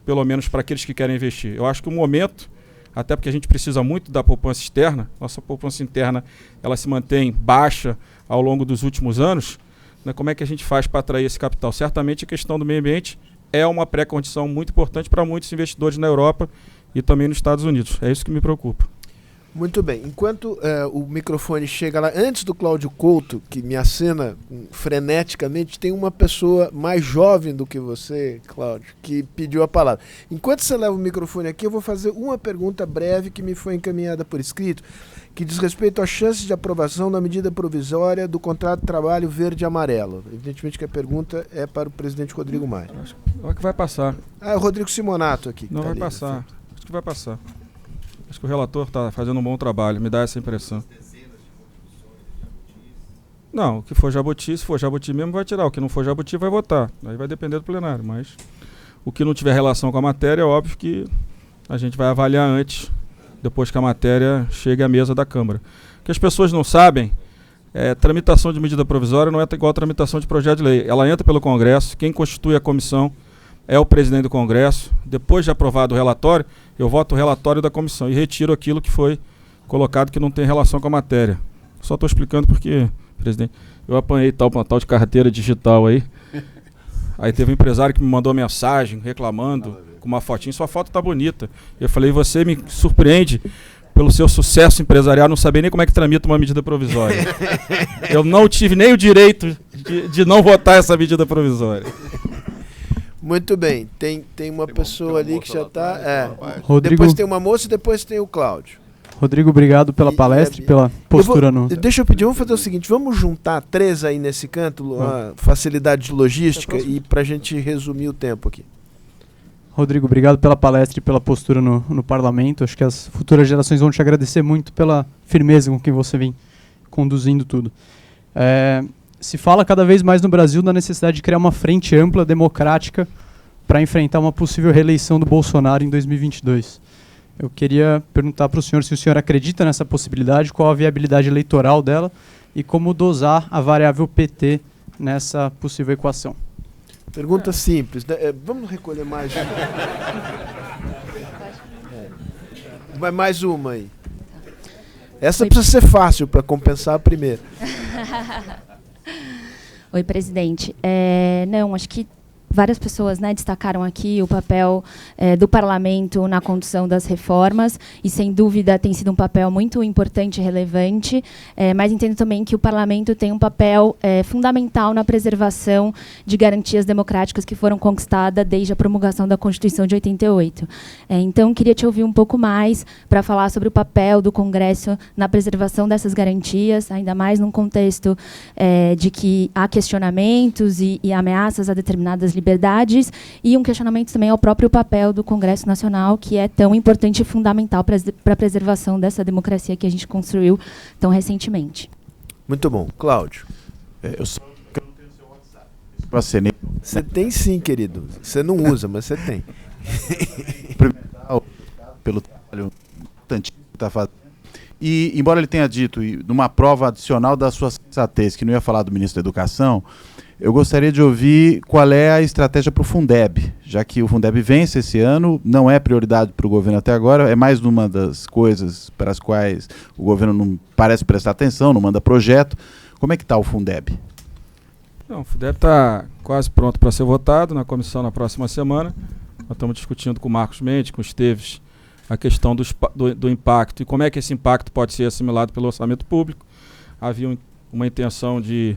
pelo menos para aqueles que querem investir? Eu acho que o momento, até porque a gente precisa muito da poupança externa, nossa poupança interna ela se mantém baixa ao longo dos últimos anos, né? Como é que a gente faz para atrair esse capital? Certamente a questão do meio ambiente é uma pré-condição muito importante para muitos investidores na Europa e também nos Estados Unidos. É isso que me preocupa. Muito bem. Enquanto o microfone chega lá, antes do Cláudio Couto, que me acena freneticamente, tem uma pessoa mais jovem do que você, Cláudio, que pediu a palavra. Enquanto você leva o microfone aqui, eu vou fazer uma pergunta breve que me foi encaminhada por escrito, que diz respeito às chances de aprovação da medida provisória do contrato de trabalho verde e amarelo. Evidentemente que a pergunta é para o presidente Rodrigo Maia. Acho que vai passar. É o Rodrigo Simonato aqui. Não, vai passar. Acho que vai passar. Acho que o relator está fazendo um bom trabalho, me dá essa impressão. Não, o que for jabuti, se for jabuti mesmo, vai tirar. O que não for jabuti, vai votar. Aí vai depender do plenário. Mas o que não tiver relação com a matéria, é óbvio que a gente vai avaliar antes, depois que a matéria chegue à mesa da Câmara. O que as pessoas não sabem, tramitação de medida provisória não é igual a tramitação de projeto de lei. Ela entra pelo Congresso, quem constitui a comissão é o presidente do Congresso. Depois de aprovado o relatório, eu voto o relatório da comissão e retiro aquilo que foi colocado que não tem relação com a matéria. Só estou explicando porque, presidente, eu apanhei uma tal de carteira digital aí. Aí teve um empresário que me mandou mensagem reclamando com uma fotinha. Sua foto tá bonita. Eu falei, você me surpreende pelo seu sucesso empresarial, não saber nem como é que tramita uma medida provisória. Eu não tive nem o direito de não votar essa medida provisória. Muito bem, tem uma pessoa ali que já está. Rodrigo, depois tem uma moça e depois tem o Cláudio. Rodrigo, obrigado pela palestra e pela postura. Deixa eu pedir, vamos fazer o seguinte, vamos juntar 3 aí nesse canto, a facilidade de logística, e para a gente resumir o tempo aqui. Rodrigo, obrigado pela palestra e pela postura no parlamento. Acho que as futuras gerações vão te agradecer muito pela firmeza com que você vem conduzindo tudo. Se fala cada vez mais no Brasil da necessidade de criar uma frente ampla, democrática, para enfrentar uma possível reeleição do Bolsonaro em 2022. Eu queria perguntar para o senhor se o senhor acredita nessa possibilidade, qual a viabilidade eleitoral dela e como dosar a variável PT nessa possível equação. Pergunta simples. Vamos recolher mais uma. Vai mais uma aí. Essa precisa ser fácil para compensar a primeira. Oi, presidente. Não, acho que várias pessoas, né, destacaram aqui o papel do parlamento na condução das reformas e, sem dúvida, tem sido um papel muito importante e relevante, mas entendo também que o parlamento tem um papel fundamental na preservação de garantias democráticas que foram conquistadas desde a promulgação da Constituição de 88. Então, queria te ouvir um pouco mais para falar sobre o papel do Congresso na preservação dessas garantias, ainda mais num contexto de que há questionamentos e ameaças a determinadas liberdades, e um questionamento também ao próprio papel do Congresso Nacional, que é tão importante e fundamental para a preservação dessa democracia que a gente construiu tão recentemente. Muito bom. Cláudio. Eu só não tenho seu WhatsApp. Você tem sim, querido. Você não usa, mas você tem. Pelo trabalho que está fazendo. E, embora ele tenha dito, numa prova adicional da sua sensatez, que não ia falar do ministro da Educação, eu gostaria de ouvir qual é a estratégia para o Fundeb, já que o Fundeb vence esse ano, não é prioridade para o governo até agora, é mais uma das coisas para as quais o governo não parece prestar atenção, não manda projeto. Como é que está o Fundeb? Não, o Fundeb está quase pronto para ser votado na comissão na próxima semana. Nós estamos discutindo com o Marcos Mendes, com o Esteves, a questão do impacto e como é que esse impacto pode ser assimilado pelo orçamento público. Havia uma intenção de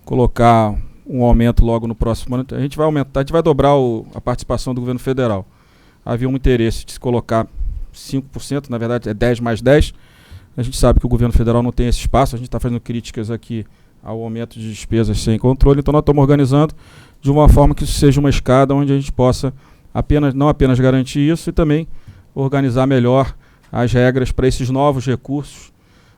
colocar um aumento logo no próximo ano. A gente vai aumentar, a gente vai dobrar a participação do governo federal. Havia um interesse de se colocar 5%, na verdade é 10 mais 10. A gente sabe que o governo federal não tem esse espaço, a gente está fazendo críticas aqui ao aumento de despesas sem controle, então nós estamos organizando de uma forma que isso seja uma escada onde a gente possa não apenas garantir isso, e também organizar melhor as regras para esses novos recursos,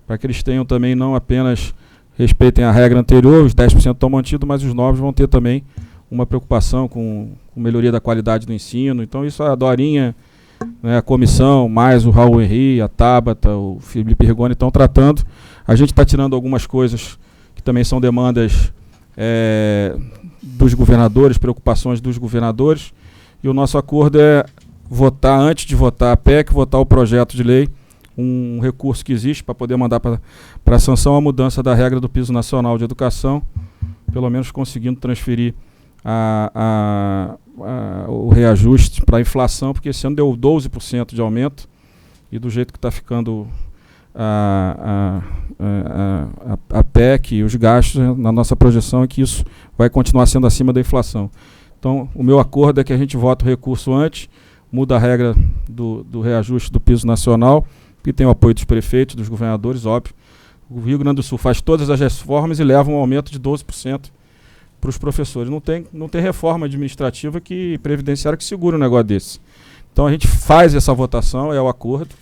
para que eles tenham também, não apenas respeitem a regra anterior, os 10% estão mantidos, mas os novos vão ter também uma preocupação com melhoria da qualidade do ensino. Então isso a Dorinha, né, a comissão, mais o Raul Henri, a Tabata, o Felipe Rigoni estão tratando. A gente está tirando algumas coisas que também são demandas dos governadores, preocupações dos governadores, e o nosso acordo é votar, antes de votar a PEC, votar o projeto de lei, um recurso que existe para poder mandar para a sanção a mudança da regra do piso nacional de educação, pelo menos conseguindo transferir o reajuste para a inflação, porque esse ano deu 12% de aumento, e do jeito que está ficando a PEC e os gastos, na nossa projeção é que isso vai continuar sendo acima da inflação. Então, o meu acordo é que a gente vota o recurso antes, muda a regra do reajuste do piso nacional, que tem o apoio dos prefeitos, dos governadores, óbvio. O Rio Grande do Sul faz todas as reformas e leva um aumento de 12% para os professores. Não tem reforma administrativa previdenciária que segure um negócio desse. Então a gente faz essa votação, é o acordo,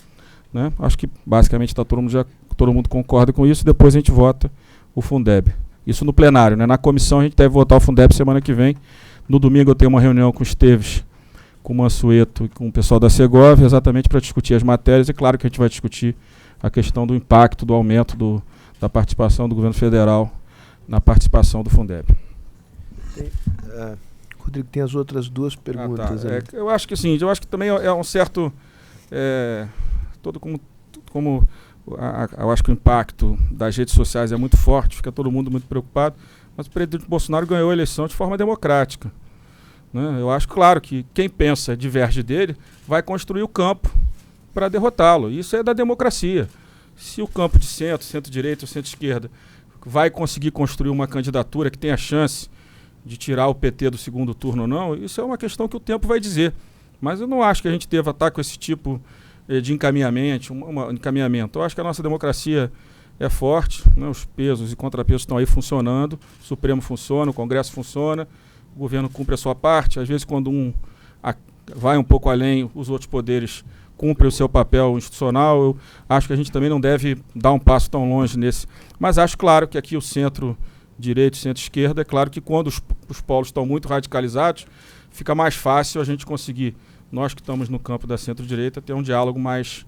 né? Acho que basicamente todo mundo concorda com isso, depois a gente vota o Fundeb. Isso no plenário, né? Na comissão a gente deve votar o Fundeb semana que vem. No domingo eu tenho uma reunião com o Esteves, com o Mansueto e com o pessoal da Segovia, exatamente para discutir as matérias. E claro que a gente vai discutir a questão do impacto, do aumento da participação do governo federal na participação do Fundeb. Rodrigo, tem as outras duas perguntas. Eu acho que sim, eu acho que também é um certo... eu acho que o impacto das redes sociais é muito forte, fica todo mundo muito preocupado, mas o presidente Bolsonaro ganhou a eleição de forma democrática, né? Eu acho, claro, que quem pensa diverge dele vai construir o campo para derrotá-lo. Isso é da democracia. Se o campo de centro-direita ou centro-esquerda vai conseguir construir uma candidatura que tenha chance de tirar o PT do segundo turno ou não, isso é uma questão que o tempo vai dizer. Mas eu não acho que a gente deva estar com esse tipo de encaminhamento. Eu acho que a nossa democracia é forte, né? Os pesos e contrapesos estão aí funcionando, o Supremo funciona, o Congresso funciona, o governo cumpre a sua parte. Às vezes, quando vai um pouco além, os outros poderes cumprem o seu papel institucional. Eu acho que a gente também não deve dar um passo tão longe nesse. Mas acho, claro, que aqui o centro-direita e centro-esquerda, é claro que quando os polos estão muito radicalizados, fica mais fácil a gente conseguir, nós que estamos no campo da centro-direita, ter um diálogo mais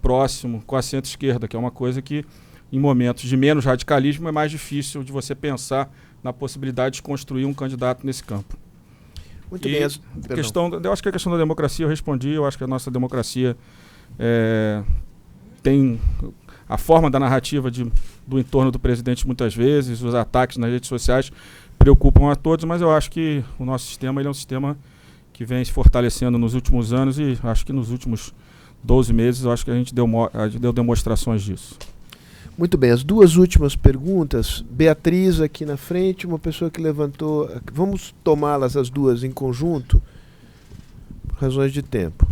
próximo com a centro-esquerda, que é uma coisa que, em momentos de menos radicalismo, é mais difícil de você pensar na possibilidade de construir um candidato nesse campo. Muito bem. Eu acho que a questão da democracia eu respondi. Eu acho que a nossa democracia tem a forma da narrativa do entorno do presidente muitas vezes, os ataques nas redes sociais preocupam a todos, mas eu acho que o nosso sistema é um sistema que vem se fortalecendo nos últimos anos, e acho que nos últimos 12 meses eu acho que a gente deu demonstrações disso. Muito bem, as duas últimas perguntas. Beatriz aqui na frente, uma pessoa que levantou... Vamos tomá-las as duas em conjunto, por razões de tempo.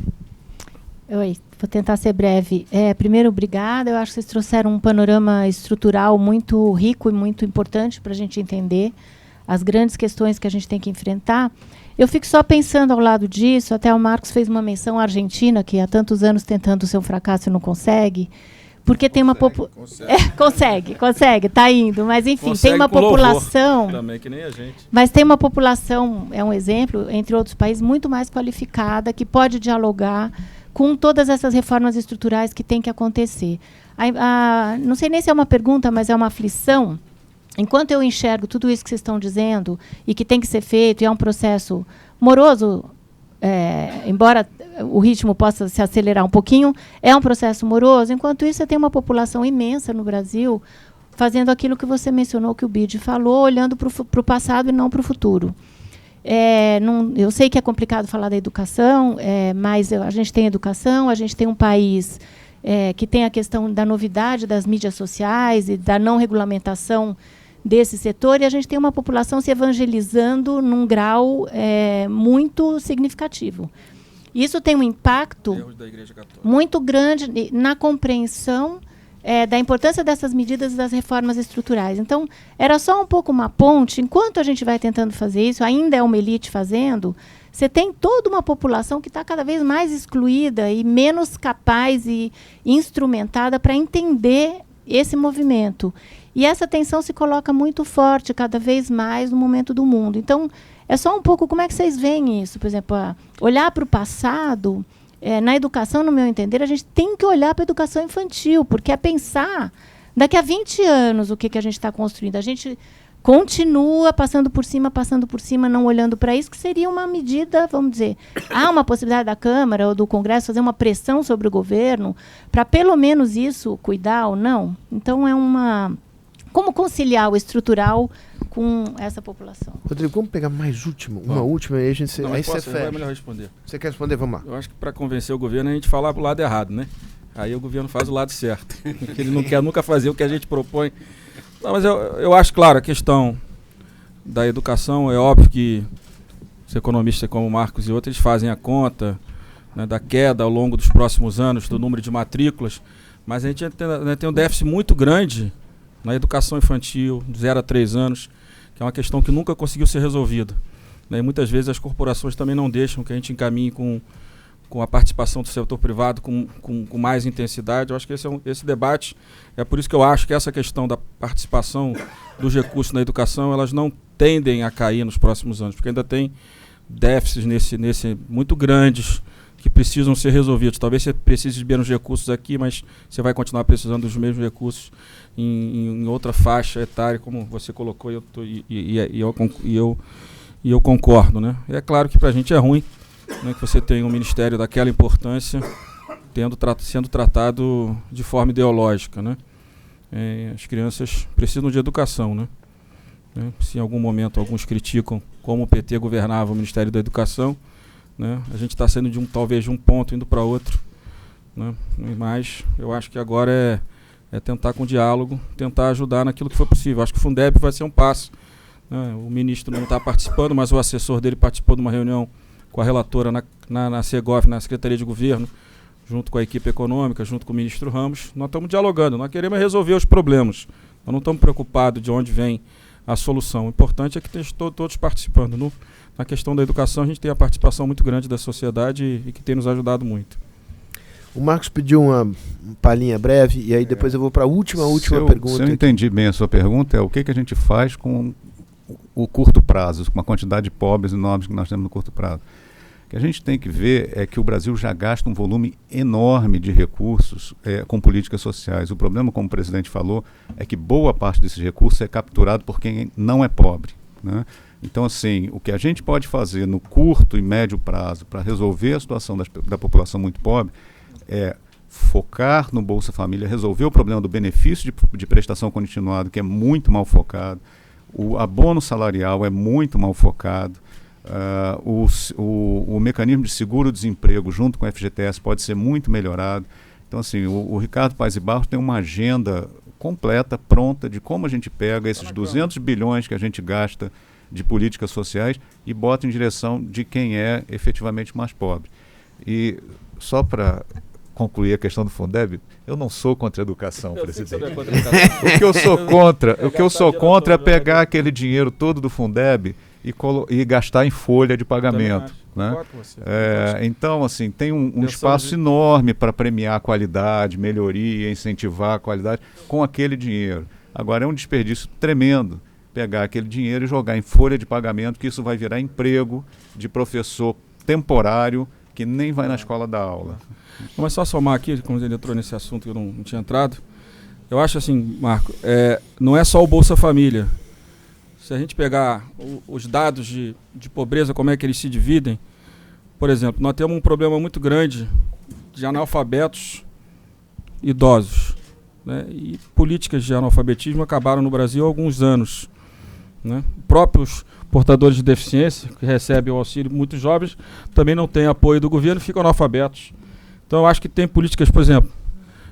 Oi, vou tentar ser breve. Primeiro, obrigada. Eu acho que vocês trouxeram um panorama estrutural muito rico e muito importante para a gente entender as grandes questões que a gente tem que enfrentar. Eu fico só pensando ao lado disso, até o Marcos fez uma menção à Argentina, que há tantos anos tentando o seu fracasso e não consegue, porque tem uma consegue, está indo, mas enfim, tem uma população também, que nem a gente. Mas tem uma população, é um exemplo, entre outros países, muito mais qualificada, que pode dialogar com todas essas reformas estruturais que tem que acontecer. Não sei nem se é uma pergunta, mas é uma aflição. Enquanto eu enxergo tudo isso que vocês estão dizendo e que tem que ser feito, e é um processo moroso, embora o ritmo possa se acelerar um pouquinho, é um processo moroso. Enquanto isso, você tem uma população imensa no Brasil fazendo aquilo que você mencionou, que o Bide falou, olhando para o passado e não para o futuro. Eu sei que é complicado falar da educação, mas a gente tem educação, a gente tem um país que tem a questão da novidade das mídias sociais e da não regulamentação desse setor, e a gente tem uma população se evangelizando num grau muito significativo. Isso tem um impacto muito grande na compreensão da importância dessas medidas e das reformas estruturais. Então, era só um pouco uma ponte. Enquanto a gente vai tentando fazer isso, ainda é uma elite fazendo, você tem toda uma população que está cada vez mais excluída e menos capaz e instrumentada para entender esse movimento. E essa tensão se coloca muito forte, cada vez mais, no momento do mundo. Então, é só um pouco como é que vocês veem isso. Por exemplo, olhar para o passado, na educação, no meu entender, a gente tem que olhar para a educação infantil, porque é pensar, daqui a 20 anos, o que a gente está construindo. A gente continua passando por cima, não olhando para isso, que seria uma medida, vamos dizer, há uma possibilidade da Câmara ou do Congresso fazer uma pressão sobre o governo para, pelo menos, isso cuidar ou não? Então, é uma... Como conciliar o estrutural com essa população? Rodrigo, vamos pegar mais uma última e a gente... Não, aí você fecha. É melhor responder. Você quer responder? Vamos lá. Eu acho que para convencer o governo a gente falar pro lado errado, né? Aí o governo faz o lado certo. Ele não quer nunca fazer o que a gente propõe. Não, mas eu acho, claro, a questão da educação, é óbvio que os economistas como o Marcos e outros, eles fazem a conta, né, da queda ao longo dos próximos anos do número de matrículas, mas a gente tem um déficit muito grande na educação infantil, de 0 a 3 anos, que é uma questão que nunca conseguiu ser resolvida. Né? E muitas vezes as corporações também não deixam que a gente encaminhe com a participação do setor privado com mais intensidade. Eu acho que esse debate, é por isso que eu acho que essa questão da participação dos recursos na educação, elas não tendem a cair nos próximos anos, porque ainda tem déficits nesse muito grandes que precisam ser resolvidos. Talvez você precise de menos recursos aqui, mas você vai continuar precisando dos mesmos recursos em outra faixa etária, como você colocou, e eu concordo, né? E é claro que para a gente é ruim, né, que você tenha um ministério daquela importância sendo tratado de forma ideológica, né? As crianças precisam de educação, né? Se em algum momento alguns criticam como o PT governava o Ministério da Educação, né, a gente está saindo talvez de um ponto indo para outro, né? Mas eu acho que agora é tentar com diálogo, tentar ajudar naquilo que for possível. Acho que o Fundeb vai ser um passo, né? O ministro não está participando, mas o assessor dele participou de uma reunião com a relatora na Segov, na Secretaria de Governo, junto com a equipe econômica, junto com o ministro Ramos. Nós estamos dialogando, nós queremos resolver os problemas, nós não estamos preocupados de onde vem a solução. O importante é que estejam todos participando. Na questão da educação, a gente tem a participação muito grande da sociedade e que tem nos ajudado muito. O Marcos pediu uma palhinha breve, e aí depois eu vou para a última pergunta. Se eu entendi bem a sua pergunta, é o que a gente faz com o curto prazo, com a quantidade de pobres enormes que nós temos no curto prazo. O que a gente tem que ver é que o Brasil já gasta um volume enorme de recursos com políticas sociais. O problema, como o presidente falou, é que boa parte desses recursos é capturado por quem não é pobre, né? Então, assim, o que a gente pode fazer no curto e médio prazo para resolver a situação da população muito pobre é focar no Bolsa Família, resolver o problema do benefício de prestação continuada, que é muito mal focado, o abono salarial é muito mal focado, o mecanismo de seguro-desemprego junto com o FGTS pode ser muito melhorado. Então, assim, o Ricardo Paes e Barros tem uma agenda completa, pronta, de como a gente pega esses 200 bilhões que a gente gasta de políticas sociais e bota em direção de quem é efetivamente mais pobre. E só para concluir a questão do Fundeb, eu não sou contra a educação, presidente. O que eu sou contra é pegar aquele dinheiro todo do Fundeb e gastar em folha de pagamento, né? Então, assim, tem um espaço enorme para premiar a qualidade, melhoria, incentivar a qualidade com aquele dinheiro. Agora, é um desperdício tremendo pegar aquele dinheiro e jogar em folha de pagamento, que isso vai virar emprego de professor temporário que nem vai na escola dar aula. Mas só somar aqui, como ele entrou nesse assunto que eu não tinha entrado, eu acho assim, Marco, não é só o Bolsa Família. Se a gente pegar os dados de pobreza, como é que eles se dividem, por exemplo, nós temos um problema muito grande de analfabetos idosos, né? E políticas de analfabetismo acabaram no Brasil há alguns anos, né? Próprios portadores de deficiência, que recebem o auxílio, muitos jovens, também não têm apoio do governo e ficam analfabetos. Então eu acho que tem políticas, por exemplo,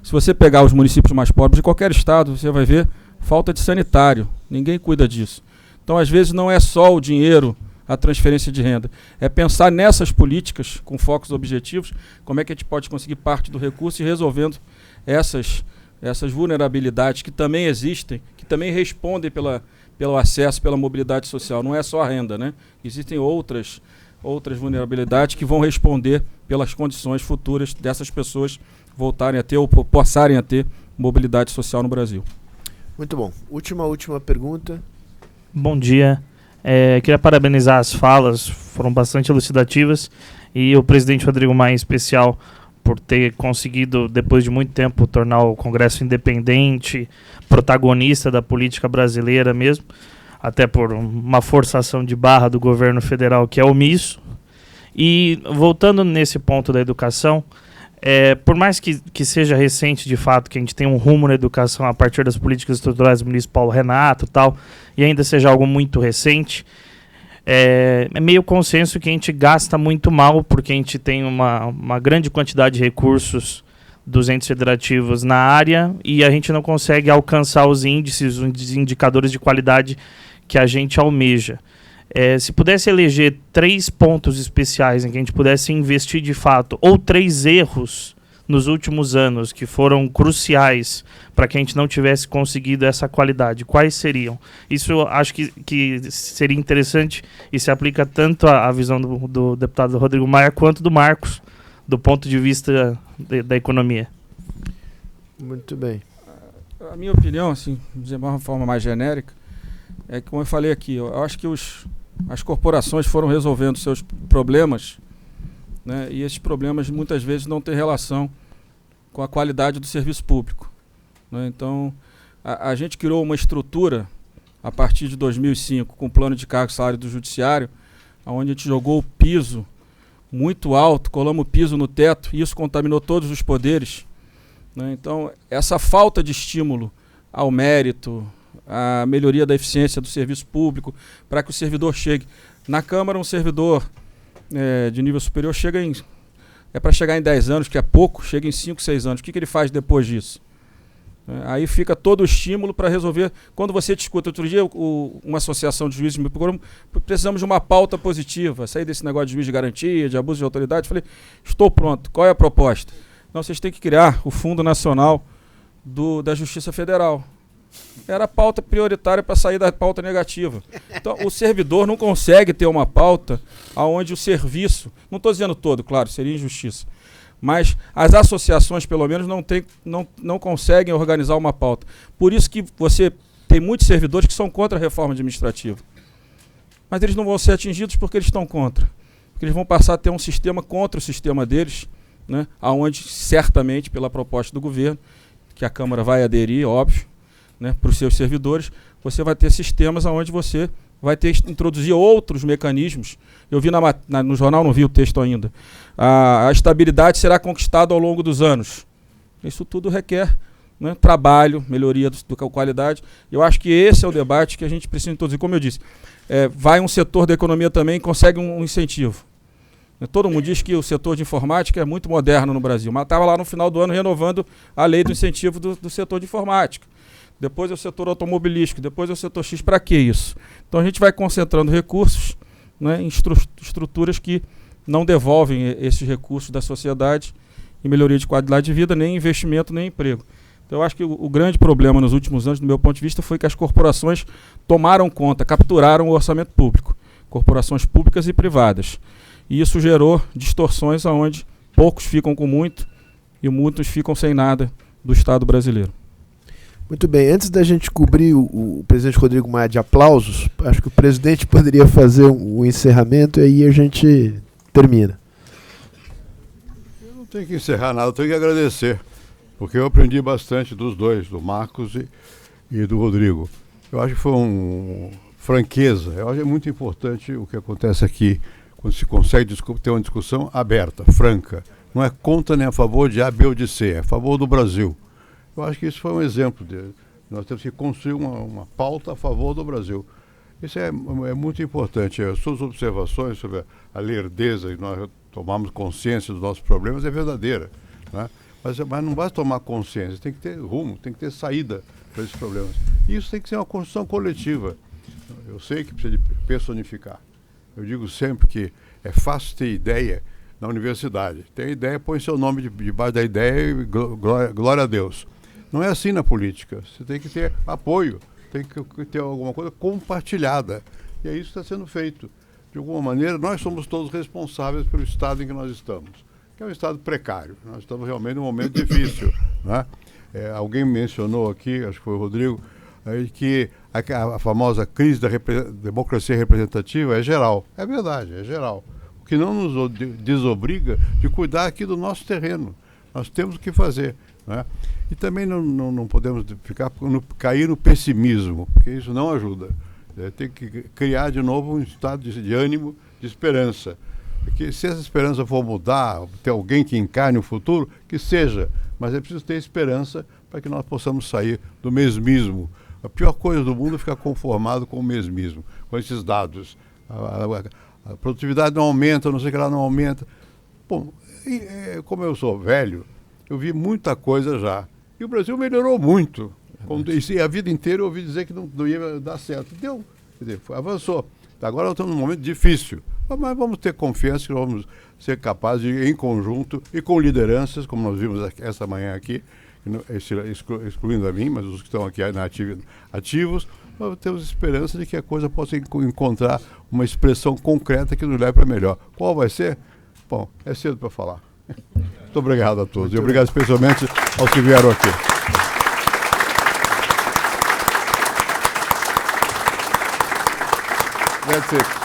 se você pegar os municípios mais pobres de qualquer estado, você vai ver falta de sanitário, ninguém cuida disso. Então às vezes não é só o dinheiro, a transferência de renda, é pensar nessas políticas com focos objetivos, como é que a gente pode conseguir parte do recurso e resolvendo essas essas vulnerabilidades que também existem, que também respondem pelo acesso, pela mobilidade social. Não é só a renda, né? Existem outras vulnerabilidades que vão responder pelas condições futuras dessas pessoas voltarem a ter ou passarem a ter mobilidade social no Brasil. Muito bom. Última pergunta. Bom dia. Queria parabenizar as falas, foram bastante elucidativas, e o presidente Rodrigo Maia, em especial, por ter conseguido, depois de muito tempo, tornar o Congresso independente, protagonista da política brasileira mesmo, até por uma forçação de barra do governo federal que é omisso. E voltando nesse ponto da educação, por mais que seja recente de fato, que a gente tem um rumo na educação a partir das políticas estruturais do ministro Paulo Renato e tal, e ainda seja algo muito recente, é meio consenso que a gente gasta muito mal, porque a gente tem uma grande quantidade de recursos dos entes federativos na área e a gente não consegue alcançar os índices, os indicadores de qualidade que a gente almeja. Se pudesse eleger 3 pontos especiais em que a gente pudesse investir de fato, ou 3 erros nos últimos anos que foram cruciais para que a gente não tivesse conseguido essa qualidade, quais seriam? Isso eu acho que seria interessante e se aplica tanto à visão do deputado Rodrigo Maia quanto do Marcos, do ponto de vista da economia. Muito bem. A minha opinião, assim, de uma forma mais genérica, é que, como eu falei aqui, eu acho que as corporações foram resolvendo seus problemas, né, e esses problemas muitas vezes não têm relação com a qualidade do serviço público, né? Então, a gente criou uma estrutura a partir de 2005 com o plano de cargo e salário do judiciário, onde a gente jogou o piso muito alto, colamos o piso no teto, e isso contaminou todos os poderes, né? Então, essa falta de estímulo ao mérito, a melhoria da eficiência do serviço público, para que o servidor chegue. Na Câmara, um servidor de nível superior é para chegar em 10 anos, que é pouco, chega em 5, 6 anos. O que ele faz depois disso? Aí fica todo o estímulo para resolver. Quando você discute, outro dia, uma associação de juízes me procurou, precisamos de uma pauta positiva, sair desse negócio de juiz de garantia, de abuso de autoridade. Falei, estou pronto, qual é a proposta? Não, vocês têm que criar o Fundo Nacional da Justiça Federal. Era a pauta prioritária para sair da pauta negativa. Então, o servidor não consegue ter uma pauta onde o serviço, não estou dizendo todo, claro, seria injustiça, mas as associações, pelo menos, não conseguem organizar uma pauta. Por isso que você tem muitos servidores que são contra a reforma administrativa. Mas eles não vão ser atingidos porque eles estão contra. Porque eles vão passar a ter um sistema contra o sistema deles, né, onde, certamente, pela proposta do governo, que a Câmara vai aderir, óbvio, né, para os seus servidores, você vai ter sistemas onde você vai ter introduzir outros mecanismos. Eu vi no jornal, não vi o texto ainda. A estabilidade será conquistada ao longo dos anos. Isso tudo requer, né, trabalho, melhoria da qualidade. Eu acho que esse é o debate que a gente precisa introduzir. Como eu disse, vai um setor da economia também consegue um incentivo. Todo mundo diz que o setor de informática é muito moderno no Brasil, mas estava lá no final do ano renovando a lei do incentivo do setor de informática. Depois é o setor automobilístico, depois é o setor X. Para que isso? Então a gente vai concentrando recursos, né, em estruturas que não devolvem esses recursos da sociedade em melhoria de qualidade de vida, nem investimento, nem emprego. Então eu acho que o grande problema nos últimos anos, do meu ponto de vista, foi que as corporações tomaram conta, capturaram o orçamento público, corporações públicas e privadas. E isso gerou distorções onde poucos ficam com muito e muitos ficam sem nada do Estado brasileiro. Muito bem, antes da gente cobrir o presidente Rodrigo Maia de aplausos, acho que o presidente poderia fazer um encerramento e aí a gente termina. Eu não tenho que encerrar nada, eu tenho que agradecer, porque eu aprendi bastante dos dois, do Marcos e do Rodrigo. Eu acho que foi franqueza, eu acho que é muito importante o que acontece aqui, quando se consegue ter uma discussão aberta, franca. Não é contra nem a favor de A, B ou de C, é a favor do Brasil. Eu acho que isso foi um exemplo dele. Nós temos que construir uma pauta a favor do Brasil. Isso é muito importante. As suas observações sobre a lerdeza e nós tomarmos consciência dos nossos problemas é verdadeira, né? Mas não basta tomar consciência, tem que ter rumo, tem que ter saída para esses problemas. E isso tem que ser uma construção coletiva. Eu sei que precisa de personificar. Eu digo sempre que é fácil ter ideia na universidade. Tem ideia, põe seu nome debaixo da ideia e glória a Deus. Não é assim na política. Você tem que ter apoio, tem que ter alguma coisa compartilhada. E é isso que está sendo feito. De alguma maneira, nós somos todos responsáveis pelo estado em que nós estamos, que é um estado precário. Nós estamos realmente num momento difícil, né? Alguém mencionou aqui, acho que foi o Rodrigo, que a famosa crise da democracia representativa é geral. É verdade, é geral. O que não nos desobriga de cuidar aqui do nosso terreno. Nós temos o que fazer, né? E também não podemos cair no pessimismo, porque isso não ajuda. Tem que criar de novo um estado de ânimo, de esperança. Porque se essa esperança for mudar, ter alguém que encarne o futuro, que seja. Mas é preciso ter esperança para que nós possamos sair do mesmismo. A pior coisa do mundo é ficar conformado com o mesmismo, com esses dados. A produtividade não aumenta, não sei o que lá não aumenta. Bom, como eu sou velho, eu vi muita coisa já. E o Brasil melhorou muito. E a vida inteira eu ouvi dizer que não ia dar certo. Deu, quer dizer, avançou. Agora estamos num momento difícil. Mas vamos ter confiança que vamos ser capazes de, em conjunto e com lideranças, como nós vimos essa manhã aqui, excluindo a mim, mas os que estão aqui ativos, nós temos esperança de que a coisa possa encontrar uma expressão concreta que nos leve para melhor. Qual vai ser? Bom, é cedo para falar. Muito obrigado a todos. E obrigado especialmente aos que vieram aqui. That's it.